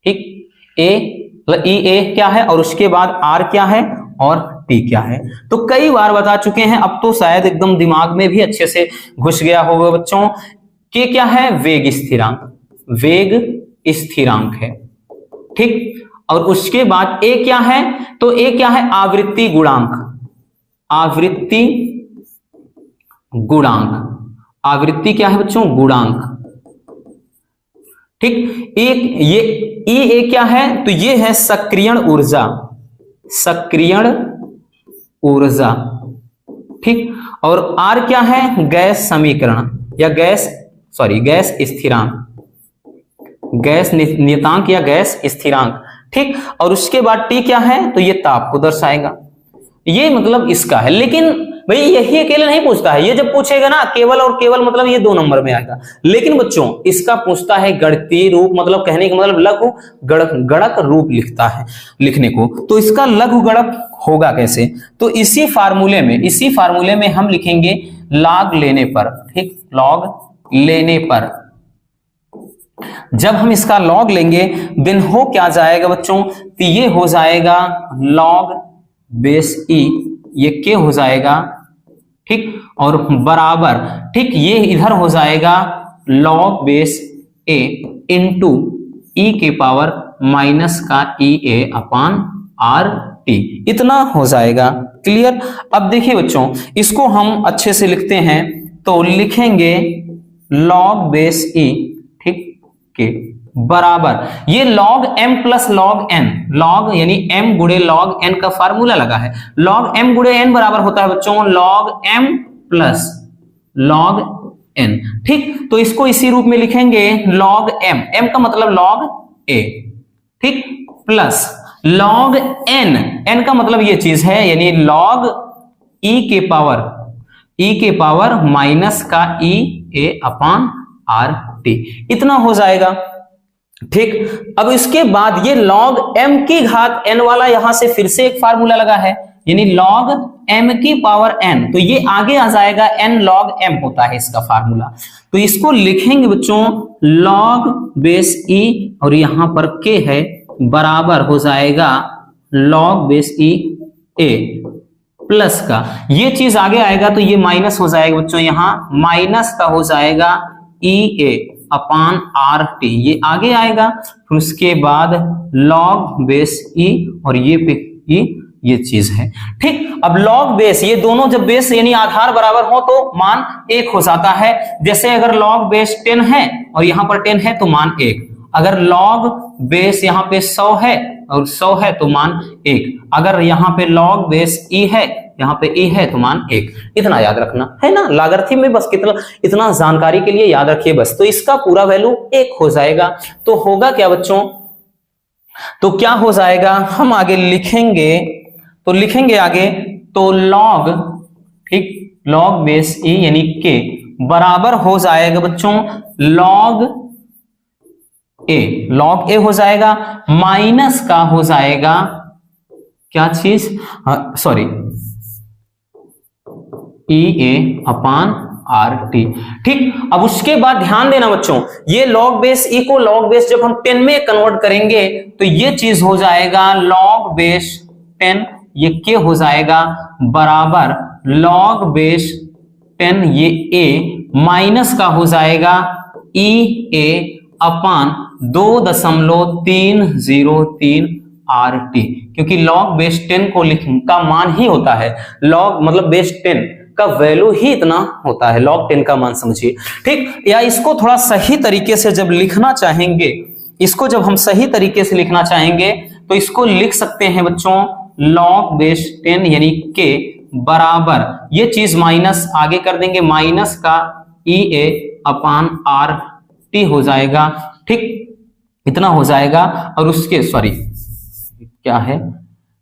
ठीक, ए मतलब ई ए क्या है, और उसके बाद आर क्या है और टी क्या है। तो कई बार बता चुके हैं, अब तो शायद एकदम दिमाग में भी अच्छे से घुस गया होगा बच्चों। के क्या है? वेग स्थिरांक, वेग स्थिरांक है। ठीक, और उसके बाद ए क्या है? तो ए क्या है? आवृत्ति गुणांक, आवृत्ति गुणांक, आवृत्ति क्या है बच्चों? गुणांक। ठीक, एक ये ई ए क्या है? तो ये है सक्रियण ऊर्जा, सक्रियण ऊर्जा। ठीक, और आर क्या है? गैस समीकरण या गैस स्थिरांक, गैस नियतांक या गैस स्थिरांक। ठीक, और उसके बाद टी क्या है? तो ये ताप को दर्शाएगा। ये मतलब इसका है, लेकिन भाई यही अकेले नहीं पूछता है, ये जब पूछेगा ना केवल और केवल, मतलब ये 2 नंबर में आएगा। लेकिन बच्चों इसका पूछता है गणितीय रूप, मतलब कहने का मतलब लघु गणक रूप लिखता है लिखने को। तो इसका लघु गणक होगा कैसे? तो इसी फार्मूले में हम लिखेंगे लॉग लेने पर। ठीक, लॉग लेने पर जब हम इसका लॉग लेंगे देन हो क्या जाएगा बच्चों? तो ये हो जाएगा लॉग बेस ई, ये के हो जाएगा। ठीक, और बराबर, ठीक, ये इधर हो जाएगा लॉग बेस ए इंटू ई के पावर माइनस का ई ए अपान आर टी, इतना हो जाएगा। क्लियर? अब देखिए बच्चों, इसको हम अच्छे से लिखते हैं तो लिखेंगे लॉग बेस ई, ठीक, के बराबर ये log m plus log n, log यानी m गुणे log n का फार्मूला लगा है। log m गुणे n बराबर होता है बच्चों log m plus log n। ठीक, तो इसको इसी रूप में लिखेंगे log m, m का मतलब log a, ठीक, प्लस log n, n का मतलब ये चीज है, यानी log e के पावर ई के पावर माइनस का ई ए अपान आर टी, इतना हो जाएगा। ठीक, अब इसके बाद ये log m की घात n वाला यहां से फिर से एक फार्मूला लगा है, यानी log m की पावर n, तो ये आगे आ जाएगा n log m होता है इसका फार्मूला। तो इसको लिखेंगे बच्चों log बेस e और यहां पर k है बराबर हो जाएगा log base e a plus का, ये चीज आगे आएगा तो ये माइनस हो जाएगा बच्चों, यहां माइनस का हो जाएगा ई ए अपान आर टी, ये आगे आएगा। फिर उसके बाद log बेस ई और ये पे ई, ये चीज है। ठीक, अब log बेस, ये दोनों जब बेस यानी आधार बराबर हो तो मान 1 हो जाता है। जैसे अगर log बेस 10 है और यहां पर 10 है तो मान 1, अगर log बेस यहाँ पे 100 है और 100 है तो मान 1, अगर यहाँ पे log बेस e है, यहाँ पे e है तो मान 1, इतना याद रखना है ना। लॉगरिथम में बस कितना, इतना जानकारी के लिए याद रखिए बस। तो इसका पूरा वैल्यू 1 हो जाएगा। तो होगा क्या बच्चों, तो क्या हो जाएगा, हम आगे लिखेंगे, तो लिखेंगे आगे तो log, ठीक, log बेस e यानी k बराबर हो जाएगा बच्चों log a हो जाएगा, माइनस का हो जाएगा क्या चीज, सॉरी ई ए अपान आर टी। ठीक, अब उसके बाद ध्यान देना बच्चों, ये log बेस e को log बेस जब हम 10 में कन्वर्ट करेंगे तो ये चीज हो जाएगा log बेस 10, ये k हो जाएगा बराबर log बेस 10 ये a माइनस का हो जाएगा ई ए अपान 2.303 आर टी, क्योंकि log बेस 10 को का मान ही होता है, log मतलब बेस 10 का वैल्यू ही इतना होता है, log 10 का मान समझिए। ठीक, या इसको थोड़ा सही तरीके से जब लिखना चाहेंगे, इसको जब हम सही तरीके से लिखना चाहेंगे तो इसको लिख सकते हैं बच्चों log बेस 10 यानी k बराबर, ये चीज माइनस आगे कर देंगे, माइनस का ई ए अपान आर टी हो जाएगा। ठीक, इतना हो जाएगा। और उसके सॉरी क्या है,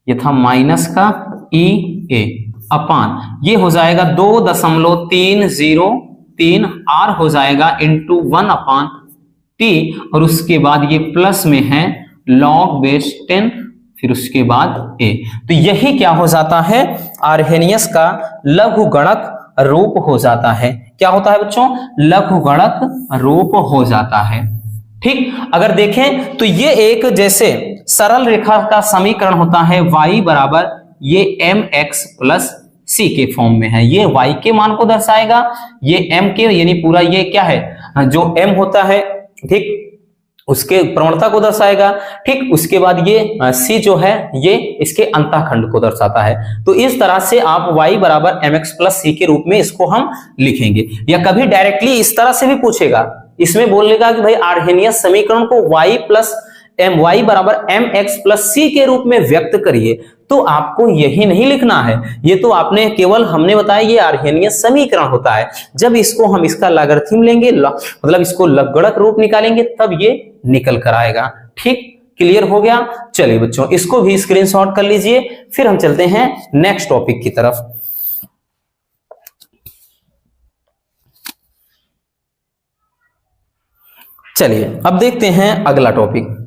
ये था माइनस का ई ए अपान, ये हो जाएगा 2.303 आर हो जाएगा इंटू 1 अपान टी, और उसके बाद ये प्लस में है log बेस 10, फिर उसके बाद ए। तो यही क्या हो जाता है, आर्हेनियस का लघुगणक रूप हो जाता है। क्या होता है बच्चों, लघुगणक रूप हो जाता है। ठीक, अगर देखें तो ये एक जैसे सरल रेखा का समीकरण होता है, y बराबर ये mx प्लस c के फॉर्म में है, ये y के मान को दर्शाएगा, ये m के यानी पूरा ये क्या है जो m होता है, ठीक, उसके प्रवणता को दर्शाएगा। ठीक, उसके बाद ये c जो है ये इसके अंतःखंड को दर्शाता है। तो इस तरह से आप y बराबर mx प्लस c के रूप में इसको हम लिखेंगे, या कभी डायरेक्टली इस तरह से भी पूछेगा, इसमें बोलेगा कि भाई आर्हेनियस समीकरण को y प्लस y बराबर mx प्लस c के रूप में व्यक्त करिए, तो आपको यही नहीं लिखना है, ये तो आपने केवल हमने बताया ये आर्हेनियस समीकरण होता है। जब इसको हम इसका लॉगरिथम लेंगे, मतलब इसको लघुगणक रूप निकालेंगे, तब ये निकल कर आएगा। ठीक, क्लियर हो गया। चलिए बच्चों, इसको भी स्क्रीनशॉट कर लीजिए, फिर हम चलते हैं नेक्स्ट टॉपिक की तरफ। चलिए अब देखते हैं अगला टॉपिक।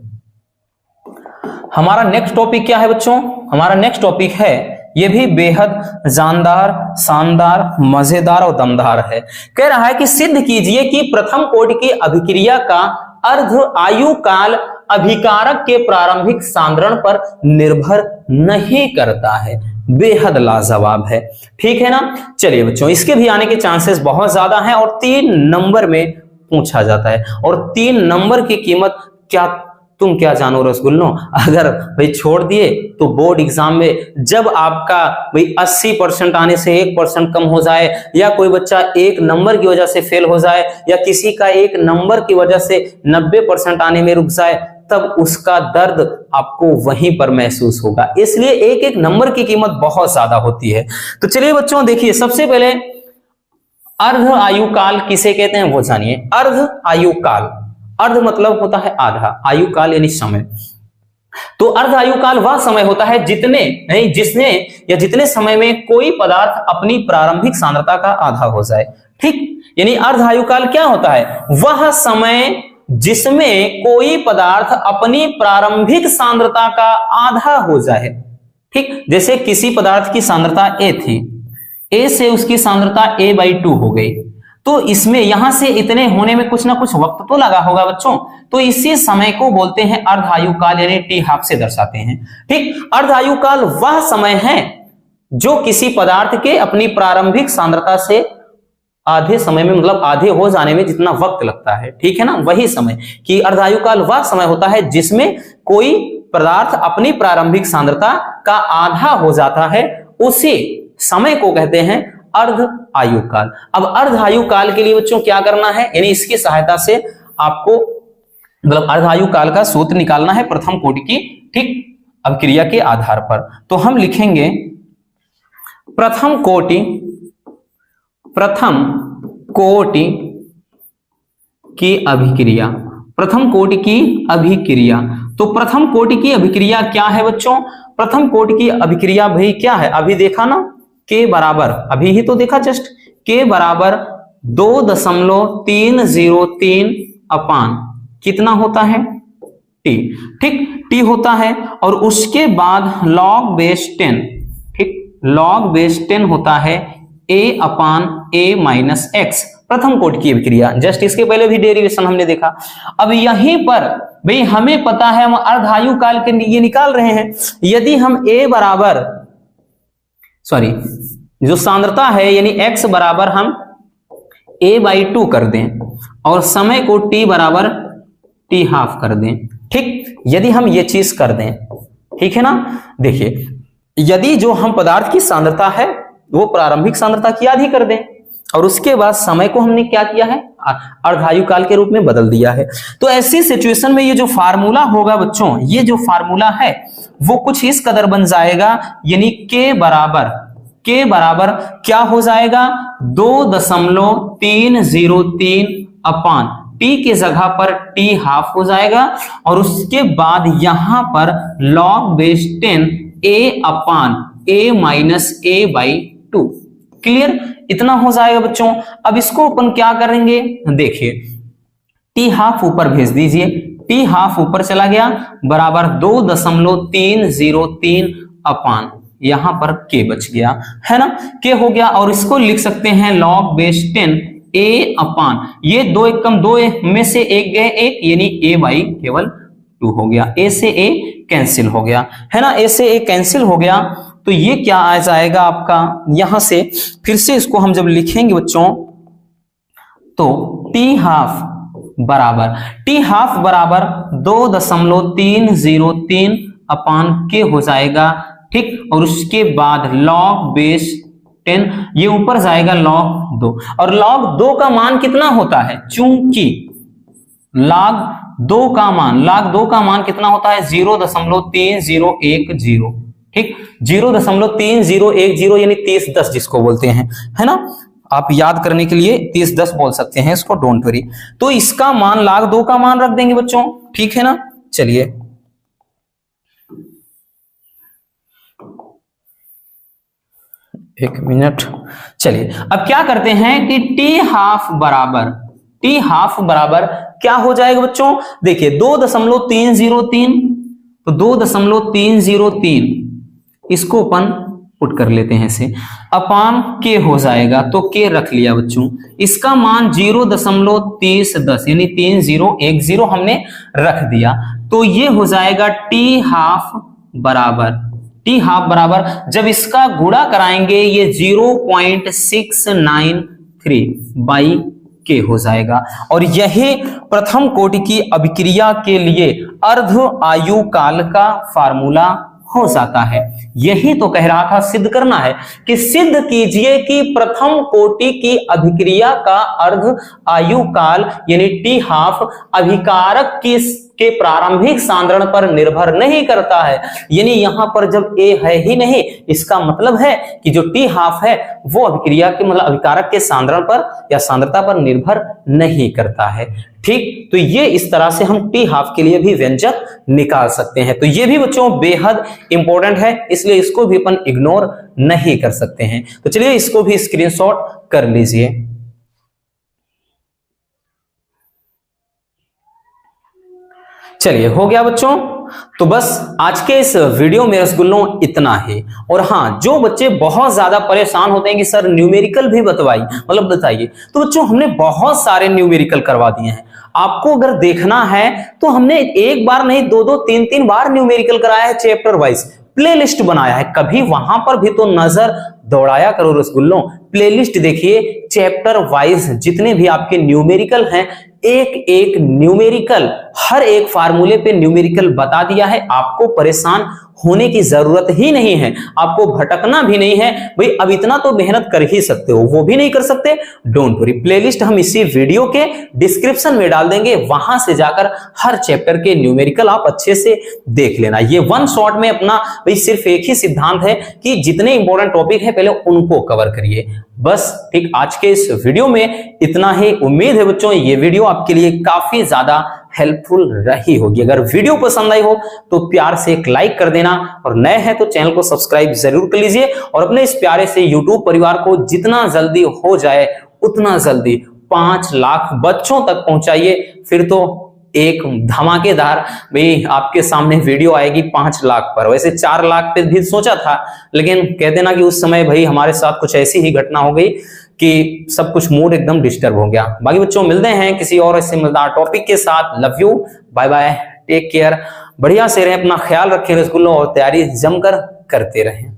हमारा नेक्स्ट टॉपिक क्या है बच्चों, हमारा नेक्स्ट टॉपिक है, यह भी बेहद जानदार, शानदार, मजेदार और दमदार है। कह रहा है कि सिद्ध कीजिए कि प्रथम कोटि की अभिक्रिया का अर्ध आयु काल अभिकारक के प्रारंभिक सांद्रण पर निर्भर नहीं करता है। बेहद लाजवाब है, ठीक है ना। चलिए बच्चों, इसके भी आने के चांसेस बहुत ज्यादा हैं और 3 नंबर में पूछा जाता है। और 3 नंबर की कीमत क्या, तुम क्या जानो रसगुल्लो। अगर भाई छोड़ दिए तो बोर्ड एग्जाम में जब आपका भाई 80% आने से 1% कम हो जाए, या कोई बच्चा 1 नंबर की वजह से फेल हो जाए, या किसी का 1 नंबर की वजह से 90% आने में रुक जाए, तब उसका दर्द आपको वहीं पर महसूस होगा। इसलिए 1-1 नंबर की कीमत बहुत ज्यादा होती है। तो चलिए बच्चों देखिए, सबसे पहले अर्ध आयु काल किसे कहते हैं वो जानिए। अर्ध आयु काल, अर्ध मतलब होता है आधा, आयु काल यानी समय। तो अर्ध आयु काल वह समय होता है जितने समय में कोई पदार्थ अपनी प्रारंभिक सांद्रता का आधा हो जाए। ठीक, यानी अर्ध आयु काल क्या होता है? वह समय जिसमें कोई पदार्थ अपनी प्रारंभिक सांद्रता का आधा हो जाए। ठीक, जैसे किसी पदार्थ की सांद्रता A थी, A से उसकी सांद्रता A/2 हो गई, तो इसमें यहां से इतने होने में कुछ ना कुछ वक्त तो लगा होगा बच्चों, तो इसी समय को बोलते हैं अर्ध आयु काल, यानी T½ से दर्शाते हैं। ठीक, अर्ध आयु काल वह समय है जो किसी पदार्थ के अपनी प्रारंभिक सांद्रता से आधे समय में, मतलब आधे हो जाने में जितना वक्त लगता है, ठीक है ना, वही समय कि अर्ध आयु काल वह समय होता है जिसमें कोई पदार्थ अपनी प्रारंभिक सांद्रता का आधा हो जाता है, उसी समय को कहते हैं अर्ध आयु काल। अब अर्ध आयु काल के लिए बच्चों क्या करना है, यानी इसकी सहायता से आपको मतलब अर्ध आयु काल का सूत्र निकालना है प्रथम कोटि की, ठीक, अभिक्रिया के आधार पर। तो हम लिखेंगे प्रथम कोटि की अभिक्रिया, प्रथम कोटि की अभिक्रिया। तो प्रथम कोटि की अभिक्रिया क्या है बच्चों? प्रथम कोटि की अभिक्रिया भाई क्या है? अभी देखा ना, के बराबर, अभी ही तो देखा जस्ट, के बराबर 2.303 अपान कितना होता है? टी। ठीक, टी होता है, और उसके बाद log बेस 10, ठीक, log बेस 10 होता है A/A-x, प्रथम कोटि की अभिक्रिया। जस्ट इसके पहले भी डेरिवेशन हमने देखा। अब यहीं पर भाई हमें पता है, हम अर्ध आयु काल के लिए निकाल रहे हैं। यदि हम जो सांद्रता है यानी x बराबर हम A/2 कर दें और समय को t बराबर T½ कर दें। ठीक, यदि हम ये चीज कर दें, ठीक है ना, देखिए यदि जो हम पदार्थ की सांद्रता है वो प्रारंभिक सांद्रता की आधी कर दें और उसके बाद समय को हमने क्या किया है, अर्ध आयु काल के रूप में बदल दिया है, तो ऐसी सिचुएशन में ये जो फार्मूला होगा बच्चों, ये जो फार्मूला है वो कुछ इस कदर बन जाएगा, यानी के बराबर क्या हो जाएगा? 2.303 अपान टी के जगह पर T½ हो जाएगा, और उसके बाद यहां पर log बेस 10 A/A-A/2। क्लियर, इतना हो जाएगा बच्चों। अब इसको अपन क्या करेंगे, देखिए T½ ऊपर भेज दीजिए, T½ ऊपर चला गया, बराबर 2.303 अपान यहां पर के बच गया, है ना, के हो गया। और इसको लिख सकते हैं log बेस 10 A अपान, ये 2 एक कम 2 में से एक गए एक, यानी A/केवल 2 हो गया, A से A कैंसिल हो गया, है ना, A से A कैंसिल हो गया। तो ये क्या आ जाएगा आपका, यहां से फिर से इसको हम जब लिखेंगे बच्चों, तो T½ बराबर 2.303 अपान के हो जाएगा। ठीक, और उसके बाद log बेस 10, ये ऊपर जाएगा log 2, और log 2 का मान कितना होता है, चूंकि log 2 का मान कितना होता है, 0.3010। ठीक, 0.3010 यानी 3010 जिसको बोलते हैं, है ना, आप याद करने के लिए 3010 बोल सकते हैं इसको, डोंट वरी। तो इसका मान log 2 का मान रख देंगे बच्चों, ठीक है ना। चलिए एक मिनट, चलिए अब क्या करते हैं कि T½ बराबर क्या हो जाएगा बच्चों, देखिए 2.303, तो 2.303 इसको अपन पुट कर लेते हैं इसे, अपान के हो जाएगा, तो के रख लिया बच्चों, इसका मान 0.3010 यानी 3010 हमने रख दिया, तो ये हो जाएगा T½ बराबर जब इसका गुणा कराएंगे ये 0.693 बाई के हो जाएगा, और यही प्रथम कोटि की अभिक्रिया के लिए अर्ध आयु काल का फार्मूला हो जाता है। यही तो कह रहा था, सिद्ध करना है कि सिद्ध कीजिए कि प्रथम कोटि की अभिक्रिया का अर्ध आयु काल यानी T½ अभिकारक के प्रारंभिक सांद्रण पर निर्भर नहीं करता है, यानी यहां पर जब A है ही नहीं, इसका मतलब है कि जो T½ है वो अभिक्रिया के मतलब अभिकारक के सांद्रण पर या सांद्रता पर निर्भर नहीं करता है। ठीक, तो ये इस तरह से हम टी हाफ के लिए भी व्यंजक निकाल सकते हैं। तो ये भी बच्चों बेहद इंपॉर्टेंट है, इसलिए इसको भी अपन इग्नोर नहीं कर सकते हैं। तो चलिए इसको भी स्क्रीनशॉट कर लीजिए। चलिए हो गया बच्चों। तो बस आज के इस वीडियो में रसगुल्लों इतना ही। और हाँ, जो बच्चे बहुत ज्यादा परेशान होते हैं कि सर न्यूमेरिकल भी बताइए, तो बच्चों हमने बहुत सारे न्यूमेरिकल करवा दिए हैं। आपको अगर देखना है तो हमने एक बार नहीं, दो तीन बार न्यूमेरिकल कराया है, चैप्टर वाइज प्लेलिस्ट बनाया है। कभी वहां पर भी तो नजर दौड़ाया करो रसगुल्लों। प्लेलिस्ट देखिए, चैप्टर वाइज जितने भी आपके न्यूमेरिकल हैं, एक एक न्यूमेरिकल, हर एक फार्मूले पे न्यूमेरिकल बता दिया है। आपको परेशान होने की जरूरत ही नहीं है, आपको भटकना भी नहीं है। भाई अब इतना तो मेहनत कर ही सकते हो, वो भी नहीं कर सकते, डोंट वरी। प्लेलिस्ट हम इसी वीडियो के डिस्क्रिप्शन में डाल देंगे, वहां से जाकर हर चैप्टर के न्यूमेरिकल आप अच्छे से देख लेना। ये वन शॉट में अपना भाई सिर्फ एक ही सिद्धांत है कि जितने इंपॉर्टेंट टॉपिक है पहले उनको कवर करिए बस। ठीक, आज के इस वीडियो में इतना ही। उम्मीद है बच्चों ये वीडियो आपके लिए काफी ज्यादा हेल्पफुल रही होगी। अगर वीडियो पसंद आई हो तो प्यार से एक लाइक कर देना, और नए हैं तो चैनल को सब्सक्राइब जरूर कर लीजिए। और अपने इस प्यारे से यूट्यूब परिवार को जितना जल्दी हो जाए उतना जल्दी 5 लाख बच्चों तक पहुंचाइए। फिर तो एक धमाकेदार भाई आपके सामने वीडियो आएगी 5 लाख पर। वैसे 4 लाख पे भी सोचा था, लेकिन कहते ना कि उस समय भाई हमारे साथ कुछ ऐसी ही घटना हो गई कि सब कुछ मूड एकदम डिस्टर्ब हो गया। बाकी बच्चों मिलते हैं किसी और ऐसे मजेदार टॉपिक के साथ। Love you, bye bye, take care, बढ़िया से रहें, अपना ख्याल रखें रसगुल्लों, और तैयारी जमकर करते रहें।